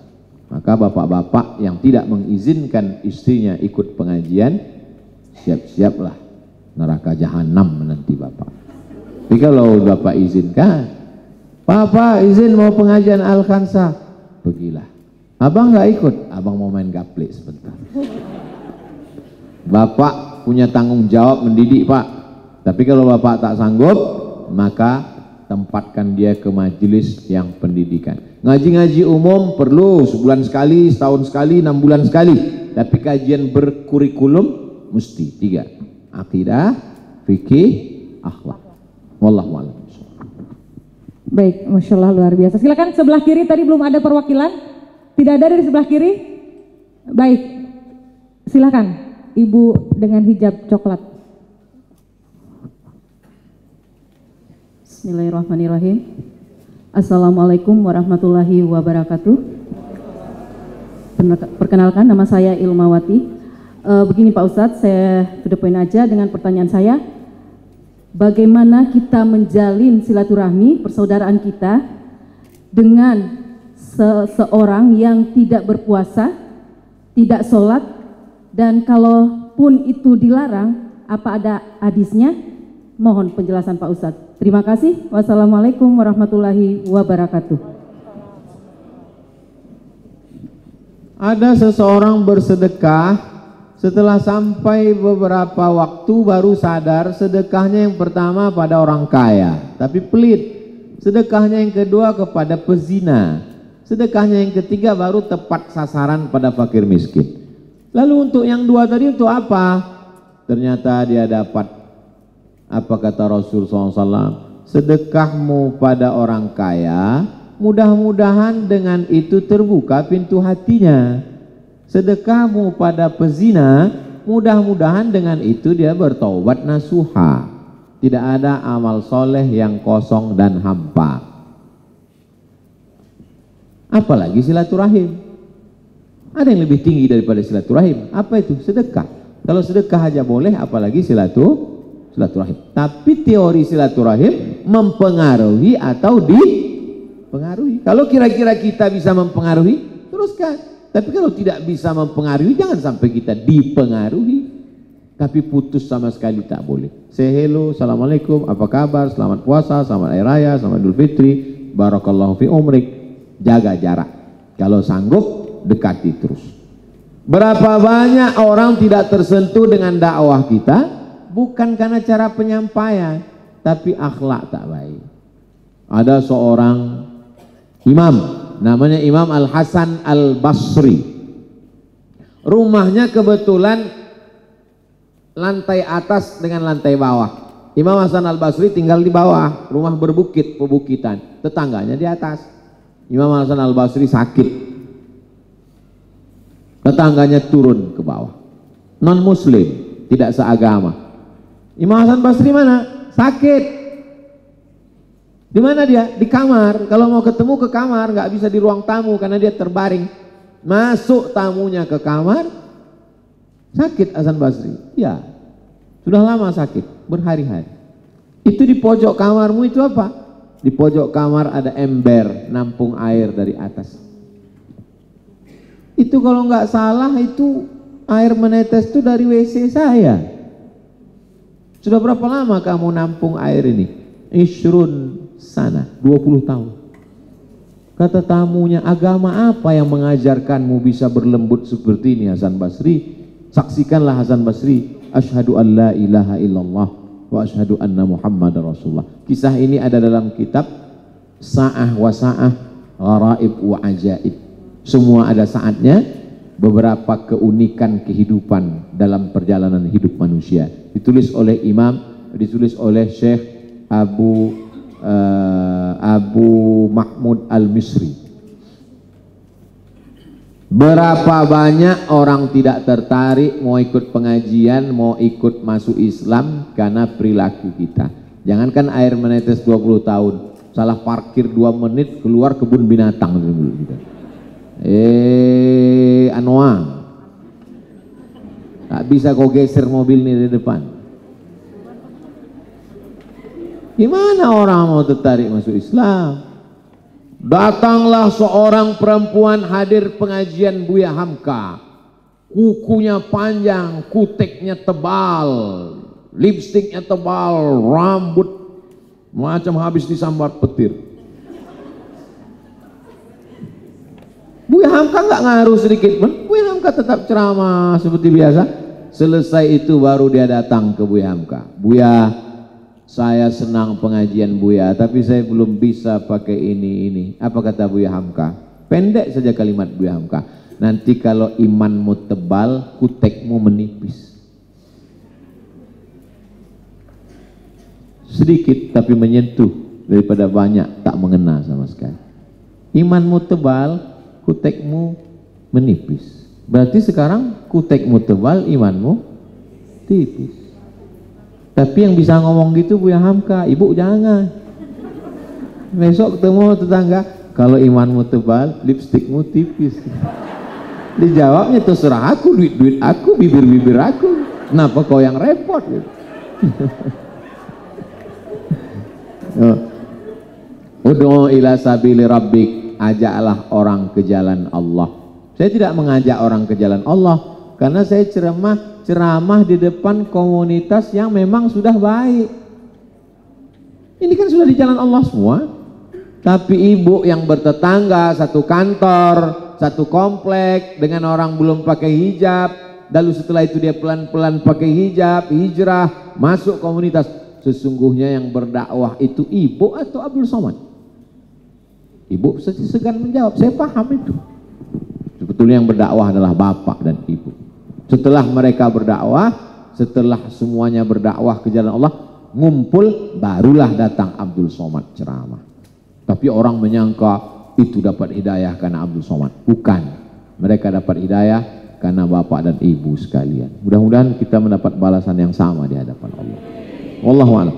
Maka bapak-bapak yang tidak mengizinkan istrinya ikut pengajian, siap-siaplah neraka jahanam menanti bapak. Tapi kalau bapak izinkan, Papa izin mau pengajian Al-Khansah, pergilah. Abang nggak ikut, abang mau main gaple sebentar. Bapak punya tanggung jawab mendidik Pak. Tapi kalau bapak tak sanggup, maka tempatkan dia ke majelis yang pendidikan. Ngaji-ngaji umum perlu sebulan sekali, setahun sekali, 6 bulan sekali. Tapi kajian berkurikulum mesti 3. Akidah, fikih, akhlak. Wallahu a'lam. Baik, Masya Allah luar biasa. Silakan sebelah kiri, tadi belum ada perwakilan. Tidak ada dari sebelah kiri. Baik, silakan Ibu dengan hijab coklat. Bismillahirrahmanirrahim. Assalamualaikum warahmatullahi wabarakatuh. Perkenalkan, nama saya Ilmawati. Begini Pak Ustadz, saya to the point aja dengan pertanyaan saya. Bagaimana kita menjalin silaturahmi persaudaraan kita dengan seseorang yang tidak berpuasa, tidak sholat, dan kalaupun itu dilarang, apa ada hadisnya? Mohon penjelasan Pak Ustadz. Terima kasih. Wassalamualaikum warahmatullahi wabarakatuh. Ada seseorang bersedekah, setelah sampai beberapa waktu baru sadar sedekahnya yang pertama pada orang kaya, tapi pelit. Sedekahnya yang kedua kepada pezina. Sedekahnya yang ketiga baru tepat sasaran pada fakir miskin. Lalu untuk yang dua tadi untuk apa? Ternyata dia dapat, apa kata Rasul SAW? Sedekahmu pada orang kaya, mudah-mudahan dengan itu terbuka pintu hatinya. Sedekahmu pada pezina, mudah-mudahan dengan itu dia bertaubat nasuha. Tidak ada amal soleh yang kosong dan hampa. Apalagi silaturahim. Ada yang lebih tinggi daripada silaturahim. Apa itu? Sedekah. Kalau sedekah aja boleh, apalagi silaturahim. Tapi teori silaturahim mempengaruhi atau dipengaruhi. Kalau kira-kira kita bisa mempengaruhi, teruskan. Tapi kalau tidak bisa mempengaruhi, jangan sampai kita dipengaruhi. Tapi putus sama sekali tak boleh. Say hello, assalamualaikum, apa kabar, selamat puasa, selamat hari raya, selamat idul fitri, barakallahu fi umrik. Jaga jarak. Kalau sanggup, dekati terus. Berapa banyak orang tidak tersentuh dengan dakwah kita, bukan karena cara penyampaian, tapi akhlak tak baik. Ada seorang imam, namanya Imam Al-Hasan Al-Basri. Rumahnya kebetulan lantai atas dengan lantai bawah. Imam Hasan Al-Basri tinggal di bawah, rumah berbukit, pebukitan. Tetangganya di atas. Imam Hasan Al-Basri sakit. Tetangganya turun ke bawah. Non muslim, tidak seagama. Imam Hasan Basri mana? Sakit. Di mana dia? Di kamar. Kalau mau ketemu ke kamar, nggak bisa di ruang tamu karena dia terbaring. Masuk tamunya ke kamar, sakit Hasan Basri. Ya, sudah lama sakit, berhari-hari. Itu di pojok kamarmu itu apa? Di pojok kamar ada ember, nampung air dari atas. Itu kalau nggak salah itu air menetes itu dari WC saya. Sudah berapa lama kamu nampung air ini? Ishrun sana, 20 tahun. Kata tamunya, agama apa yang mengajarkanmu bisa berlembut seperti ini Hasan Basri? Saksikanlah Hasan Basri, asyhadu an la ilaha illallah wa asyhadu anna Muhammadar Rasulullah. Kisah ini ada dalam kitab Sa'ah wa Sa'ah, Gharaib wa Ajaib. Semua ada saatnya, beberapa keunikan kehidupan dalam perjalanan hidup manusia. Ditulis oleh imam, ditulis oleh Syekh Abu Mahmud Al-Misri. Berapa banyak orang tidak tertarik mau ikut pengajian, mau ikut masuk Islam karena perilaku kita. Jangankan air menetes 20 tahun, salah parkir 2 menit keluar kebun binatang dulu gitu. Anwar, tak bisa kau geser mobil ini di depan. Gimana orang mau tertarik masuk Islam? Datanglah seorang perempuan hadir pengajian Buya Hamka. Kukunya panjang, kuteknya tebal, lipstiknya tebal, rambut macam habis disambar petir. Buya Hamka nggak ngaruh sedikit pun. Buya Hamka tetap ceramah seperti biasa. Selesai itu baru dia datang ke Buya Hamka. Buya, saya senang pengajian Buya, tapi saya belum bisa pakai ini. Apa kata Buya Hamka? Pendek saja kalimat Buya Hamka. Nanti kalau imanmu tebal, kutekmu menipis. Sedikit tapi menyentuh daripada banyak tak mengena sama sekali. Imanmu tebal, kutekmu menipis. Berarti sekarang kutekmu tebal, imanmu tipis. Tapi yang bisa ngomong gitu Buya Hamka, ibu jangan. Besok ketemu tetangga, kalau imanmu tebal, lipstikmu tipis. Dijawabnya terserah aku, duit aku, bibir aku. Kenapa kau yang repot? Gitu. Ud'u ila sabili rabbik, ajaklah orang ke jalan Allah. Saya tidak mengajak orang ke jalan Allah karena saya ceramah di depan komunitas yang memang sudah baik. Ini kan sudah di jalan Allah semua. Tapi ibu yang bertetangga satu kantor, satu komplek dengan orang belum pakai hijab, lalu setelah itu dia pelan-pelan pakai hijab, hijrah, masuk komunitas. Sesungguhnya yang berdakwah itu ibu atau Abdul Somad? Ibu segan menjawab, saya paham itu. Sebetulnya yang berdakwah adalah bapak dan ibu. Setelah mereka berdakwah, setelah semuanya berdakwah ke jalan Allah, ngumpul, barulah datang Abdul Somad ceramah. Tapi orang menyangka itu dapat hidayah karena Abdul Somad. Bukan. Mereka dapat hidayah karena bapak dan ibu sekalian. Mudah-mudahan kita mendapat balasan yang sama di hadapan Allah. Wallahu a'lam.